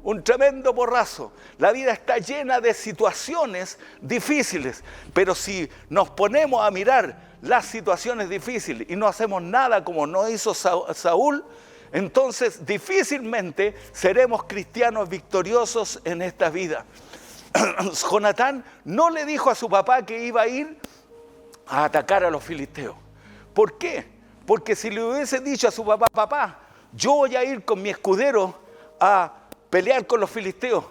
un tremendo porrazo. La vida está llena de situaciones difíciles. Pero si nos ponemos a mirar las situaciones difíciles y no hacemos nada como no hizo Saúl, entonces difícilmente seremos cristianos victoriosos en esta vida. Jonatán no le dijo a su papá que iba a ir a atacar a los filisteos. ¿Por qué? Porque si le hubiese dicho a su papá, papá, yo voy a ir con mi escudero a pelear con los filisteos,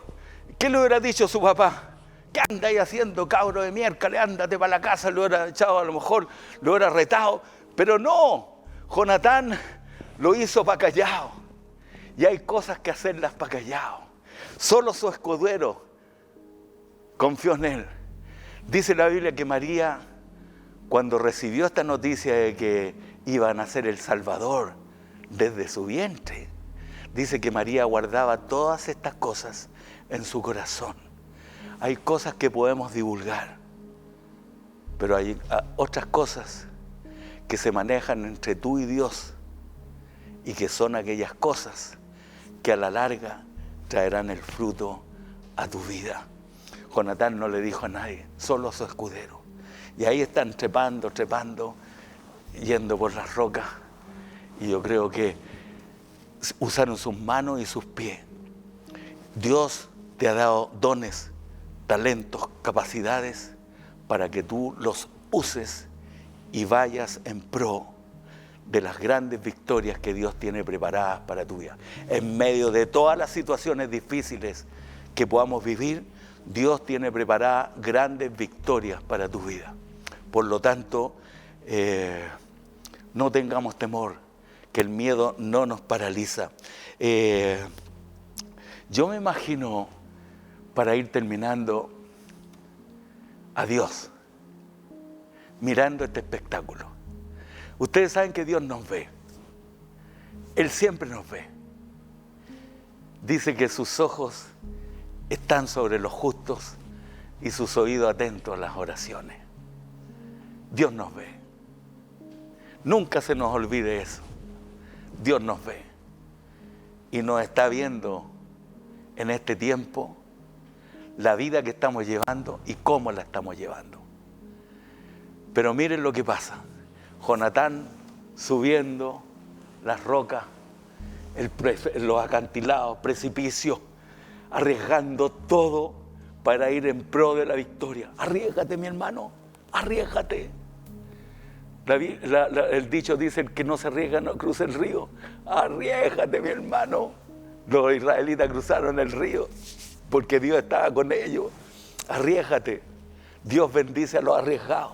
¿qué le hubiera dicho su papá? ¿Qué andáis haciendo, cabro de miércoles? Ándate para la casa, lo hubiera echado, a lo mejor lo hubiera retado. Pero no, Jonatán lo hizo para callado. Y hay cosas que hacerlas para callado. Solo su escudero confió en él. Dice la Biblia que María, cuando recibió esta noticia de que iba a nacer el Salvador desde su vientre, dice que María guardaba todas estas cosas en su corazón. Hay cosas que podemos divulgar, pero hay otras cosas que se manejan entre tú y Dios y que son aquellas cosas que a la larga traerán el fruto a tu vida. Jonatán no le dijo a nadie, solo a su escudero. Y ahí están trepando, yendo por las rocas. Y yo creo que usaron sus manos y sus pies. Dios te ha dado dones, talentos, capacidades para que tú los uses y vayas en pro de las grandes victorias que Dios tiene preparadas para tu vida. En medio de todas las situaciones difíciles que podamos vivir, Dios tiene preparadas grandes victorias para tu vida. Por lo tanto, no tengamos temor, que el miedo no nos paraliza. Yo me imagino, para ir terminando, a Dios mirando este espectáculo. Ustedes saben que Dios nos ve. Él siempre nos ve. Dice que sus ojos están sobre los justos y sus oídos atentos a las oraciones. Dios nos ve. Nunca se nos olvide eso. Dios nos ve y nos está viendo en este tiempo la vida que estamos llevando y cómo la estamos llevando. Pero miren lo que pasa. Jonatán subiendo las rocas, los acantilados, precipicios, arriesgando todo para ir en pro de la victoria. Arriésgate, mi hermano, arriésgate. El dicho dice: el que no se arriesga no cruza el río. Arriésgate, mi hermano. Los israelitas cruzaron el río porque Dios estaba con ellos. Arriésgate. Dios bendice a los arriesgados.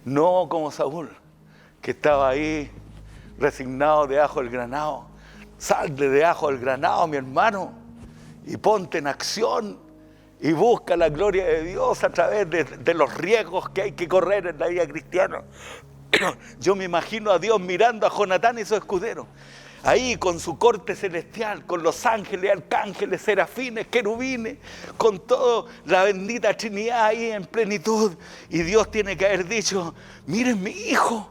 No como Saúl, que estaba ahí resignado debajo del granado. Sal de debajo del granado, mi hermano, y ponte en acción y busca la gloria de Dios a través de los riesgos que hay que correr en la vida cristiana. Yo me imagino a Dios mirando a Jonatán y su escudero, ahí con su corte celestial, con los ángeles, arcángeles, serafines, querubines, con toda la bendita Trinidad ahí en plenitud. Y Dios tiene que haber dicho: miren mi hijo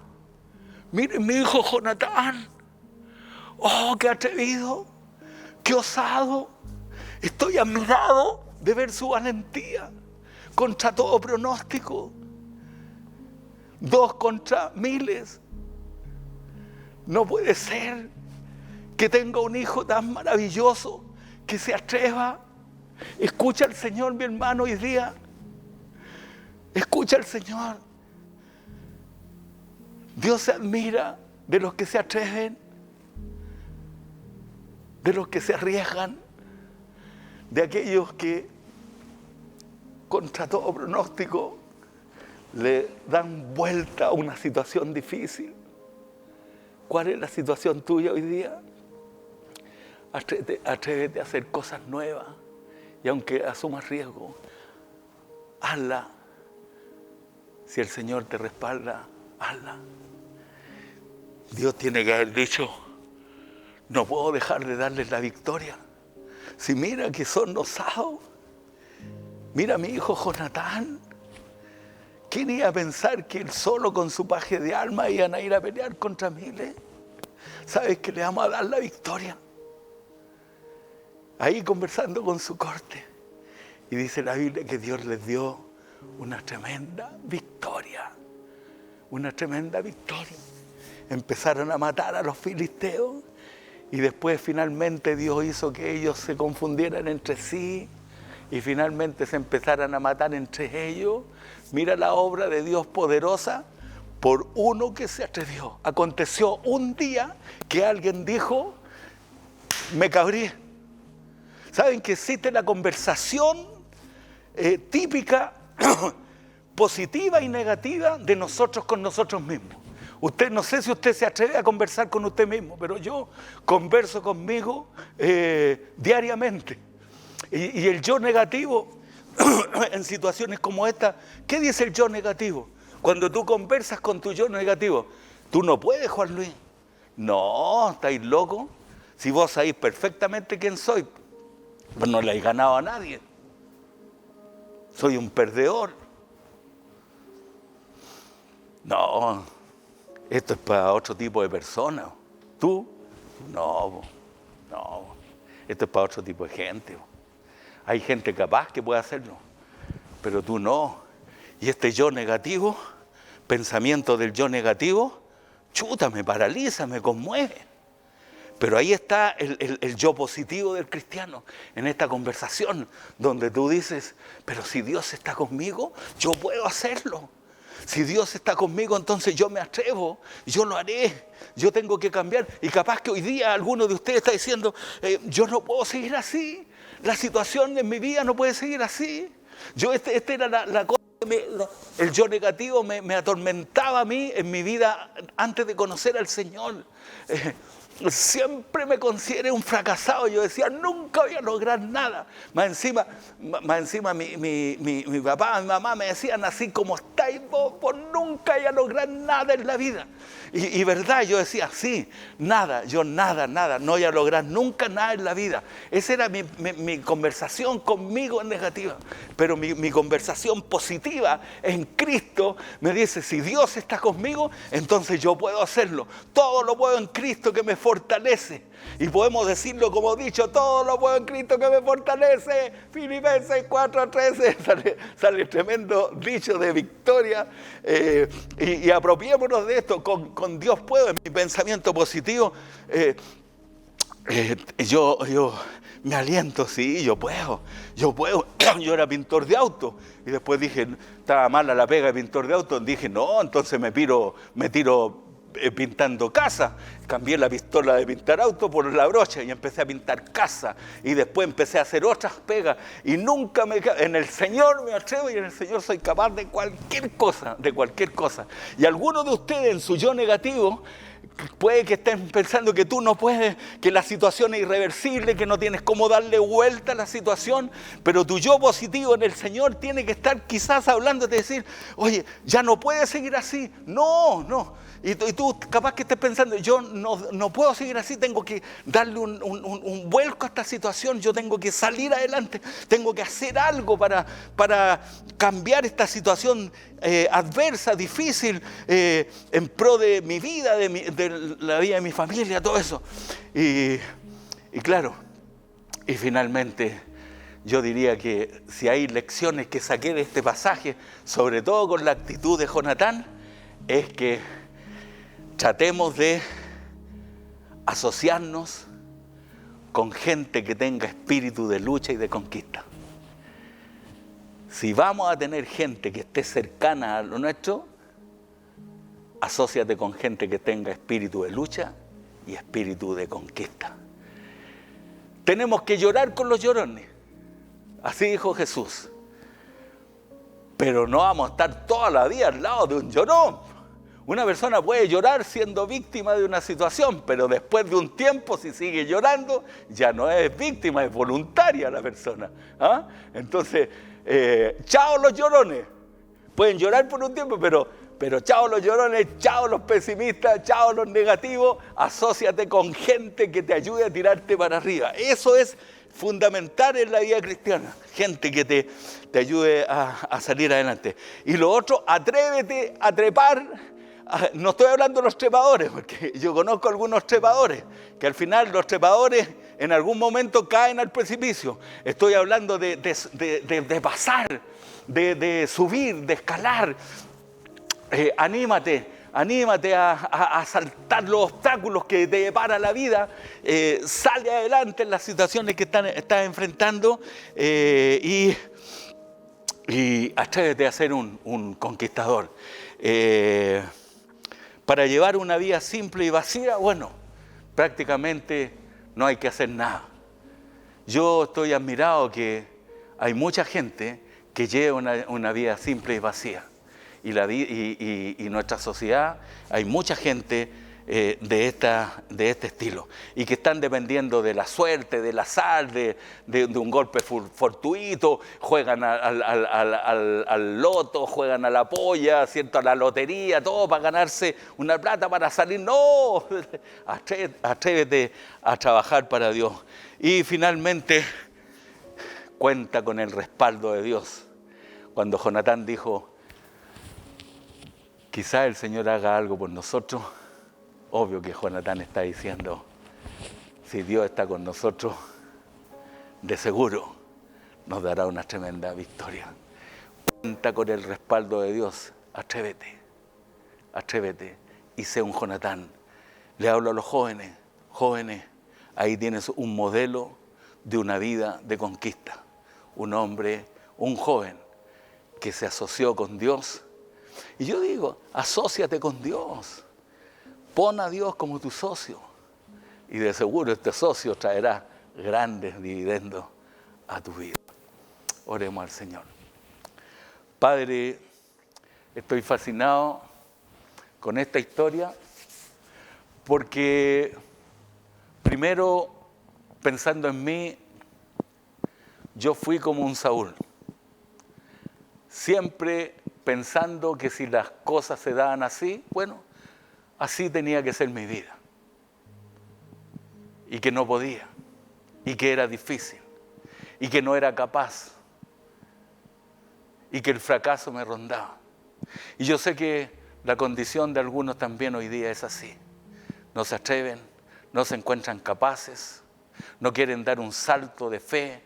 Jonatán. Oh, qué atrevido, qué osado. Estoy admirado de ver su valentía contra todo pronóstico. 2 contra miles. No puede ser que tenga un hijo tan maravilloso que se atreva. Escucha al Señor, mi hermano, hoy día. Escucha al Señor. Dios se admira de los que se atreven, de los que se arriesgan, de aquellos que contra todo pronóstico le dan vuelta a una situación difícil. ¿Cuál es la situación tuya hoy día? Atrévete a hacer cosas nuevas, y aunque asumas riesgo, hazla. Si el Señor te respalda, hazla. Dios tiene que haber dicho: no puedo dejar de darles la victoria. Si mira que son osados, mira a mi hijo Jonatán. ¿Quién iba a pensar que él solo con su paje de armas iban a ir a pelear contra miles? ¿Sabes que le vamos a dar la victoria? Ahí conversando con su corte. Y dice la Biblia que Dios les dio una tremenda victoria. Una tremenda victoria. Empezaron a matar a los filisteos. Y después finalmente Dios hizo que ellos se confundieran entre sí. Y finalmente se empezaran a matar entre ellos. Mira la obra de Dios poderosa por uno que se atrevió. Aconteció un día que alguien dijo: me cabrí. ¿Saben que existe la conversación típica, positiva y negativa de nosotros con nosotros mismos? No sé si usted se atreve a conversar con usted mismo, pero yo converso conmigo diariamente. Y el yo negativo, en situaciones como esta, ¿qué dice el yo negativo? Cuando tú conversas con tu yo negativo: tú no puedes, Juan Luis. No, estáis locos. Si vos sabéis perfectamente quién soy, pues no le habéis ganado a nadie. Soy un perdedor. No, esto es para otro tipo de personas. ¿Tú? No. Esto es para otro tipo de gente. Hay gente capaz que puede hacerlo, pero tú no. Y este yo negativo, pensamiento del yo negativo, chuta, me paraliza, me conmueve. Pero ahí está el yo positivo del cristiano, en esta conversación, donde tú dices: pero si Dios está conmigo, yo puedo hacerlo. Si Dios está conmigo, entonces yo me atrevo, yo lo haré, yo tengo que cambiar. Y capaz que hoy día alguno de ustedes está diciendo: yo no puedo seguir así, la situación en mi vida no puede seguir así. Esta era la cosa que el yo negativo me atormentaba a mí en mi vida antes de conocer al Señor. Siempre me consideré un fracasado. Yo decía: nunca voy a lograr nada. Más encima mi papá, mi mamá me decían: así como estáis vos nunca voy a lograr nada en la vida. Y verdad, yo decía: sí, nada, no voy a lograr nunca nada en la vida. Esa era mi conversación conmigo negativa. Pero mi conversación positiva en Cristo me dice: si Dios está conmigo, entonces yo puedo hacerlo. Todo lo puedo en Cristo que me fortalece. Y podemos decirlo como he dicho, todo lo puedo en Cristo que me fortalece. Filipenses 4:13, sale tremendo dicho de victoria. Y apropiémonos de esto, con Dios puedo, en mi pensamiento positivo. Yo me aliento, sí, yo puedo. Yo era pintor de auto y después dije, estaba mala la pega de pintor de auto, dije, no, entonces me tiro pintando casa. Cambié la pistola de pintar auto por la brocha y empecé a pintar casa, y después empecé a hacer otras pegas, y nunca en el Señor me atrevo, y en el Señor soy capaz de cualquier cosa, Y algunos de ustedes en su yo negativo puede que estén pensando que tú no puedes, que la situación es irreversible, que no tienes cómo darle vuelta a la situación, pero tu yo positivo en el Señor tiene que estar quizás hablándote, decir, oye, ya no puedes seguir así. No. Y tú capaz que estés pensando, yo no puedo seguir así, tengo que darle un vuelco a esta situación, yo tengo que salir adelante, tengo que hacer algo para cambiar esta situación adversa, difícil, en pro de mi vida, de la vida de mi familia, todo eso. Y claro, y finalmente yo diría que si hay lecciones que saqué de este pasaje, sobre todo con la actitud de Jonatán, es que tratemos de asociarnos con gente que tenga espíritu de lucha y de conquista. Si vamos a tener gente que esté cercana a lo nuestro, asóciate con gente que tenga espíritu de lucha y espíritu de conquista. Tenemos que llorar con los llorones, así dijo Jesús. Pero no vamos a estar toda la vida al lado de un llorón. Una persona puede llorar siendo víctima de una situación, pero después de un tiempo, si sigue llorando, ya no es víctima, es voluntaria la persona. Entonces, chao los llorones. Pueden llorar por un tiempo, pero chao los llorones, chao los pesimistas, chao los negativos. Asóciate con gente que te ayude a tirarte para arriba. Eso es fundamental en la vida cristiana. Gente que te ayude a salir adelante. Y lo otro, atrévete a trepar. No estoy hablando de los trepadores, porque yo conozco algunos trepadores, que al final los trepadores en algún momento caen al precipicio. Estoy hablando de pasar, de subir, de escalar. Anímate a saltar los obstáculos que te depara la vida. Sale adelante en las situaciones que estás enfrentando, y atrévete a ser un conquistador. Para llevar una vida simple y vacía, bueno, prácticamente no hay que hacer nada. Yo estoy admirado que hay mucha gente que lleva una vida simple y vacía. Y nuestra sociedad, hay mucha gente de este estilo, y que están dependiendo de la suerte, del azar, de un golpe fortuito, juegan al loto, juegan a la polla, ¿cierto?, a la lotería, todo para ganarse una plata, para salir. No, atrévete a trabajar para Dios. Y finalmente, cuenta con el respaldo de Dios. Cuando Jonatán dijo, quizá el Señor haga algo por nosotros, obvio que Jonatán está diciendo, si Dios está con nosotros, de seguro nos dará una tremenda victoria. Cuenta con el respaldo de Dios. Atrévete y sé un Jonatán. Le hablo a los jóvenes, ahí tienes un modelo de una vida de conquista. Un hombre, un joven que se asoció con Dios. Y yo digo, asóciate con Dios. Pon a Dios como tu socio, y de seguro este socio traerá grandes dividendos a tu vida. Oremos al Señor. Padre, estoy fascinado con esta historia, porque primero, pensando en mí, yo fui como un Saúl, siempre pensando que si las cosas se daban así, bueno, así tenía que ser mi vida, y que no podía, y que era difícil, y que no era capaz, y que el fracaso me rondaba. Y yo sé que la condición de algunos también hoy día es así. No se atreven, no se encuentran capaces, no quieren dar un salto de fe,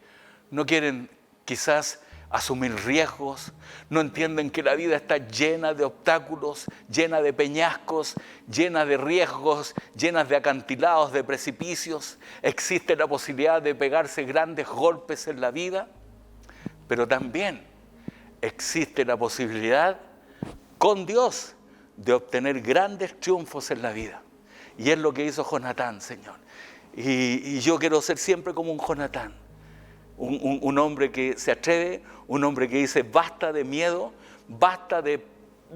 no quieren quizás asumir riesgos, no entienden que la vida está llena de obstáculos, llena de peñascos, llena de riesgos, llena de acantilados, de precipicios. Existe la posibilidad de pegarse grandes golpes en la vida, pero también existe la posibilidad con Dios de obtener grandes triunfos en la vida. Y es lo que hizo Jonatán, Señor. Y yo quiero ser siempre como un Jonatán. Un hombre que se atreve, un hombre que dice basta de miedo, basta de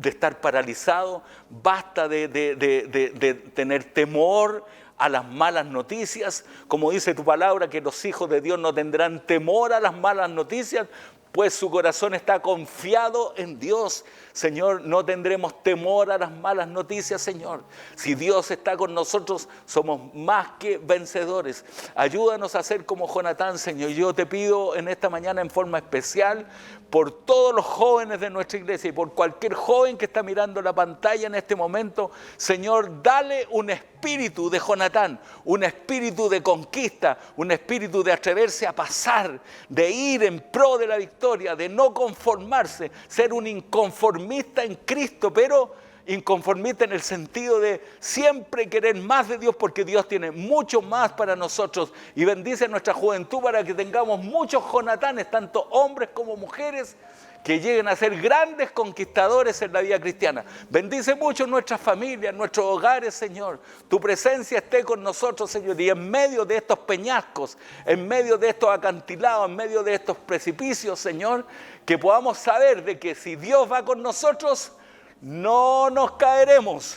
estar paralizado, basta de tener temor a las malas noticias. Como dice tu palabra, que los hijos de Dios no tendrán temor a las malas noticias, pues su corazón está confiado en Dios. Señor, no tendremos temor a las malas noticias, Señor. Si Dios está con nosotros, somos más que vencedores. Ayúdanos a ser como Jonatán, Señor. Yo te pido en esta mañana en forma especial por todos los jóvenes de nuestra iglesia y por cualquier joven que está mirando la pantalla en este momento. Señor, dale un espíritu de Jonatán, un espíritu de conquista, un espíritu de atreverse a pasar, de ir en pro de la victoria, de no conformarse, ser un inconformista en Cristo, pero inconformista en el sentido de siempre querer más de Dios, porque Dios tiene mucho más para nosotros. Y bendice nuestra juventud para que tengamos muchos Jonatanes, tanto hombres como mujeres, que lleguen a ser grandes conquistadores en la vida cristiana. Bendice mucho nuestras familias, nuestros hogares, Señor. Tu presencia esté con nosotros, Señor, y en medio de estos peñascos, en medio de estos acantilados, en medio de estos precipicios, Señor, que podamos saber de que si Dios va con nosotros, no nos caeremos,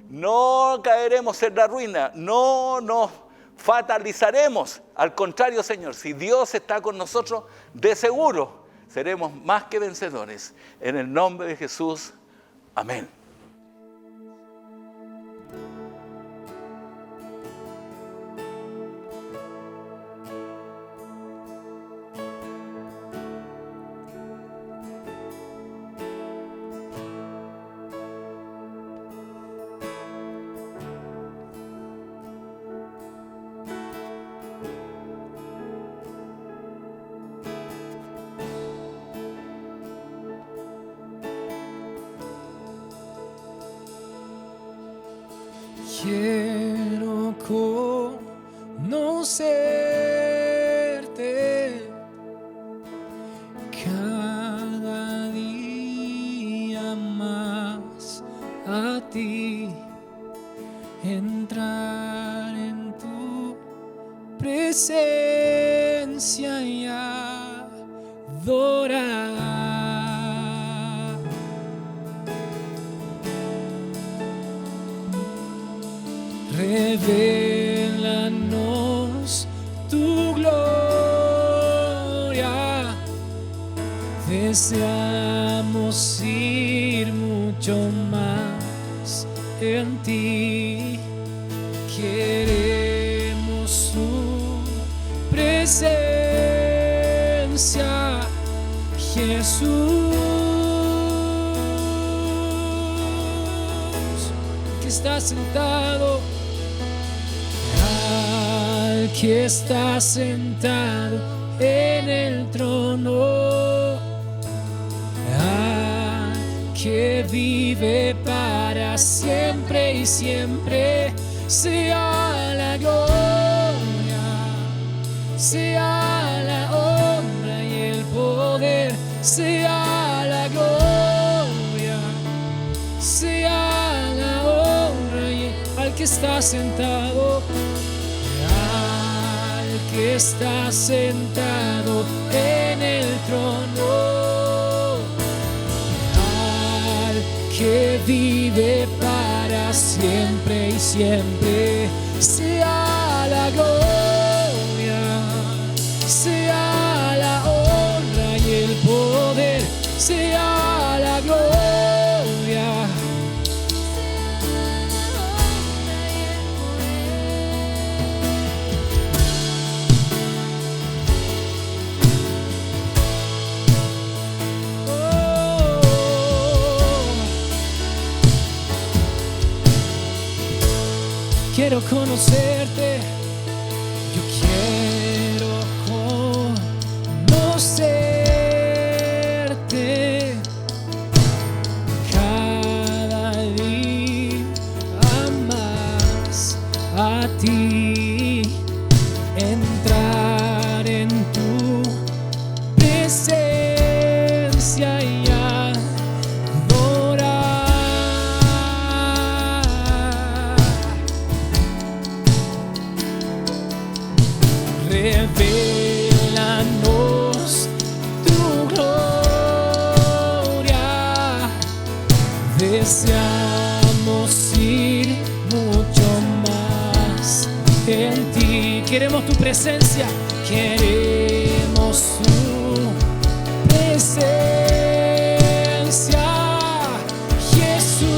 no caeremos en la ruina, no nos fatalizaremos. Al contrario, Señor, si Dios está con nosotros, de seguro seremos más que vencedores. En el nombre de Jesús, amén. Quiero conocerte cada día más, a ti, entrar en tu presencia y adorar. Revélanos tu gloria, deseamos ir mucho más en ti, queremos tu presencia, Jesús, que está sentado. Que está sentado en el trono, que vive para siempre y siempre, sea la gloria, sea la honra y el poder, sea la gloria, sea la honra y al que está sentado, que está sentado en el trono, al que vive para siempre y siempre, sea la gloria, sea la honra y el poder, sea la gloria. Quiero quiero conocerte, yo quiero conocerte cada día más a ti, entrar en tu presencia y revélanos tu gloria, deseamos ir mucho más en ti. Queremos tu presencia, queremos tu presencia, Jesús.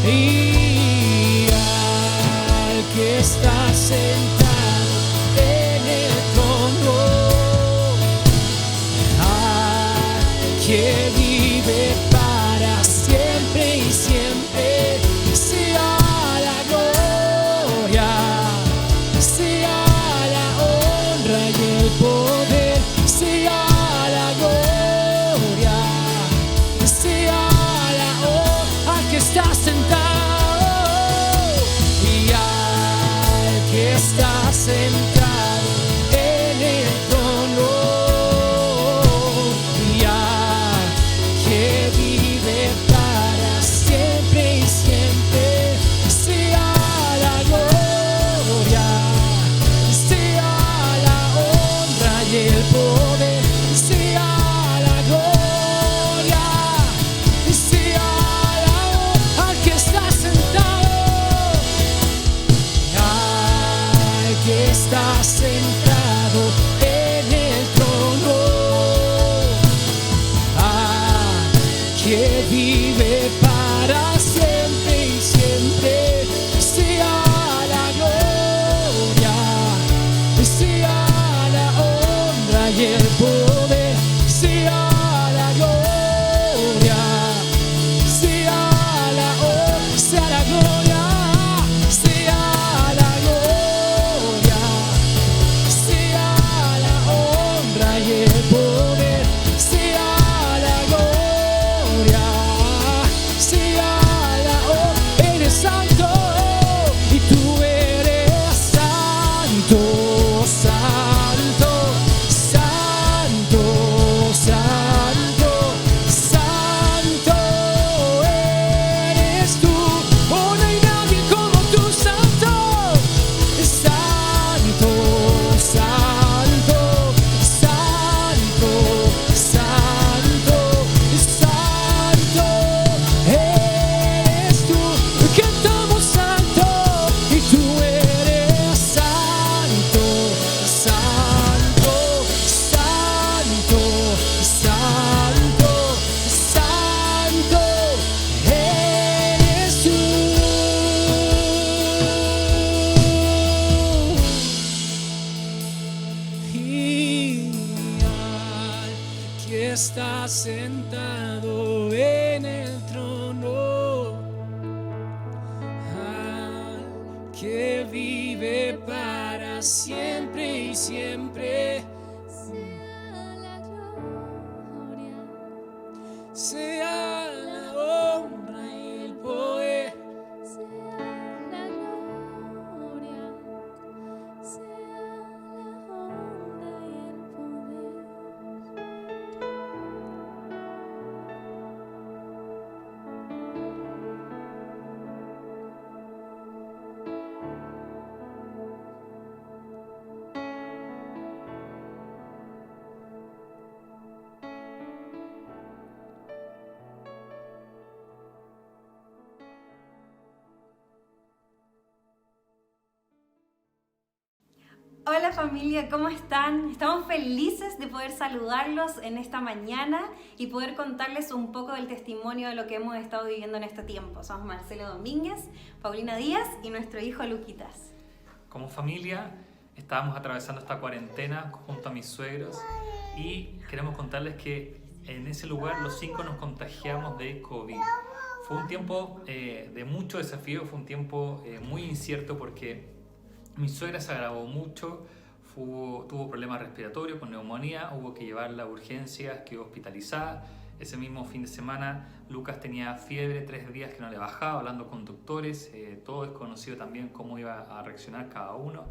Y al que está sentado en el trono, al que vive para siempre y siempre, sea la gloria, sea la honra y el poder, sea la gloria, sea la honra al que está sentado y al que está sentado en el trono y al que vive para siempre y siempre, sea la gloria, sea la honra y el poder, sea la gloria, sea la honra al que está sentado, al que está sentado en el trono, al que vive para siempre y siempre, sea la gloria, sea la honra y el poder, sea la gloria, sea la honra, sea la gloria, sea la gloria, sea la honra y el poder, sea la gloria, sea la honra. Eres santo y tú eres santo, santo, santo, santo, santo eres tú. Oh, no hay nadie como tú, santo, santo, santo, santo, santo, santo eres tú. Cantamos santo y tú eres santo, santo, santo, santo, santo eres tú. Y al que está sentado en el trono, al que vive para siempre y siempre, sea la honra y el poder, Hola familia, ¿cómo están? Estamos felices de poder saludarlos en esta mañana y poder contarles un poco del testimonio de lo que hemos estado viviendo en este tiempo. Somos Marcelo Domínguez, Paulina Díaz y nuestro hijo Luquitas. Como familia estábamos atravesando esta cuarentena junto a mis suegros y queremos contarles que en ese lugar los 5 nos contagiamos de COVID. Fue un tiempo de mucho desafío, fue un tiempo muy incierto porque mi suegra se agravó mucho, tuvo problemas respiratorios con neumonía, hubo que llevarla a urgencias, quedó hospitalizada. Ese mismo fin de semana Lucas tenía fiebre, 3 días que no le bajaba, hablando con doctores, todo desconocido también cómo iba a reaccionar cada uno.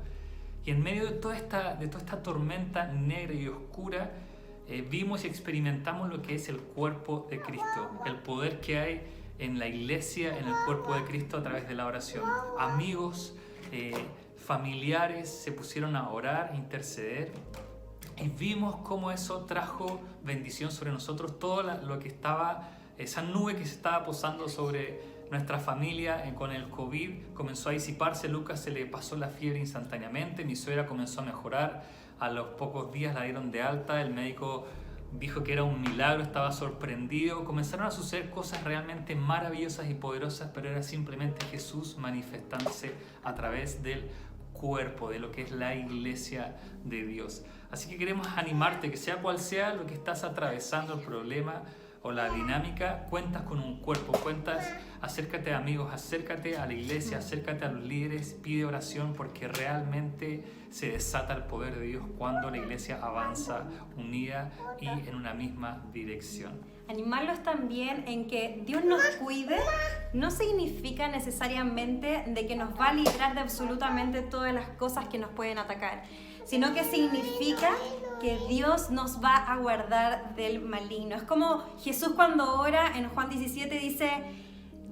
Y en medio de toda esta tormenta negra y oscura, vimos y experimentamos lo que es el cuerpo de Cristo, el poder que hay en la iglesia, en el cuerpo de Cristo a través de la oración. Amigos, familiares se pusieron a orar, a interceder, y vimos cómo eso trajo bendición sobre nosotros. Todo lo que estaba, esa nube que se estaba posando sobre nuestra familia con el COVID comenzó a disiparse. Lucas se le pasó la fiebre instantáneamente, mi suegra comenzó a mejorar, a los pocos días la dieron de alta, el médico dijo que era un milagro, estaba sorprendido. Comenzaron a suceder cosas realmente maravillosas y poderosas, pero era simplemente Jesús manifestándose a través del cuerpo, de lo que es la iglesia de Dios. Así que queremos animarte, que sea cual sea lo que estás atravesando, el problema o la dinámica, cuentas con un cuerpo, acércate a amigos, acércate a la iglesia, acércate a los líderes, pide oración, porque realmente se desata el poder de Dios cuando la iglesia avanza unida y en una misma dirección. Animarlos también en que Dios nos cuide no significa necesariamente de que nos va a librar de absolutamente todas las cosas que nos pueden atacar, sino que significa que Dios nos va a guardar del maligno. Es como Jesús cuando ora en Juan 17 dice: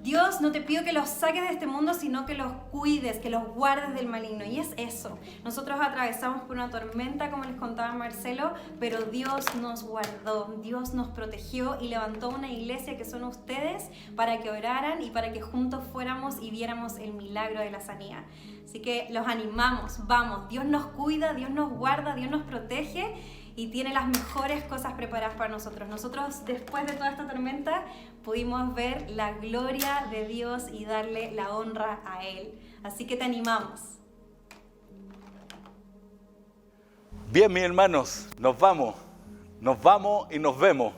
Dios, no te pido que los saques de este mundo, sino que los cuides, que los guardes del maligno. Y es eso. Nosotros atravesamos por una tormenta, como les contaba Marcelo, pero Dios nos guardó, Dios nos protegió y levantó una iglesia que son ustedes para que oraran y para que juntos fuéramos y viéramos el milagro de la sanidad. Así que los animamos, vamos, Dios nos cuida, Dios nos guarda, Dios nos protege y tiene las mejores cosas preparadas para nosotros. Nosotros, después de toda esta tormenta, pudimos ver la gloria de Dios y darle la honra a Él. Así que te animamos. Bien, mis hermanos, nos vamos y nos vemos.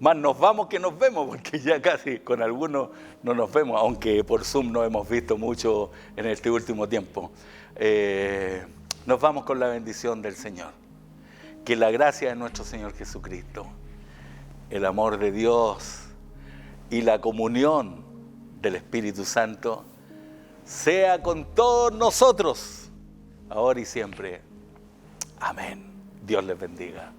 Más nos vamos que nos vemos, porque ya casi con algunos no nos vemos, aunque por Zoom nos hemos visto mucho en este último tiempo. Nos vamos con la bendición del Señor. Que la gracia de nuestro Señor Jesucristo, el amor de Dios y la comunión del Espíritu Santo sea con todos nosotros, ahora y siempre. Amén. Dios les bendiga.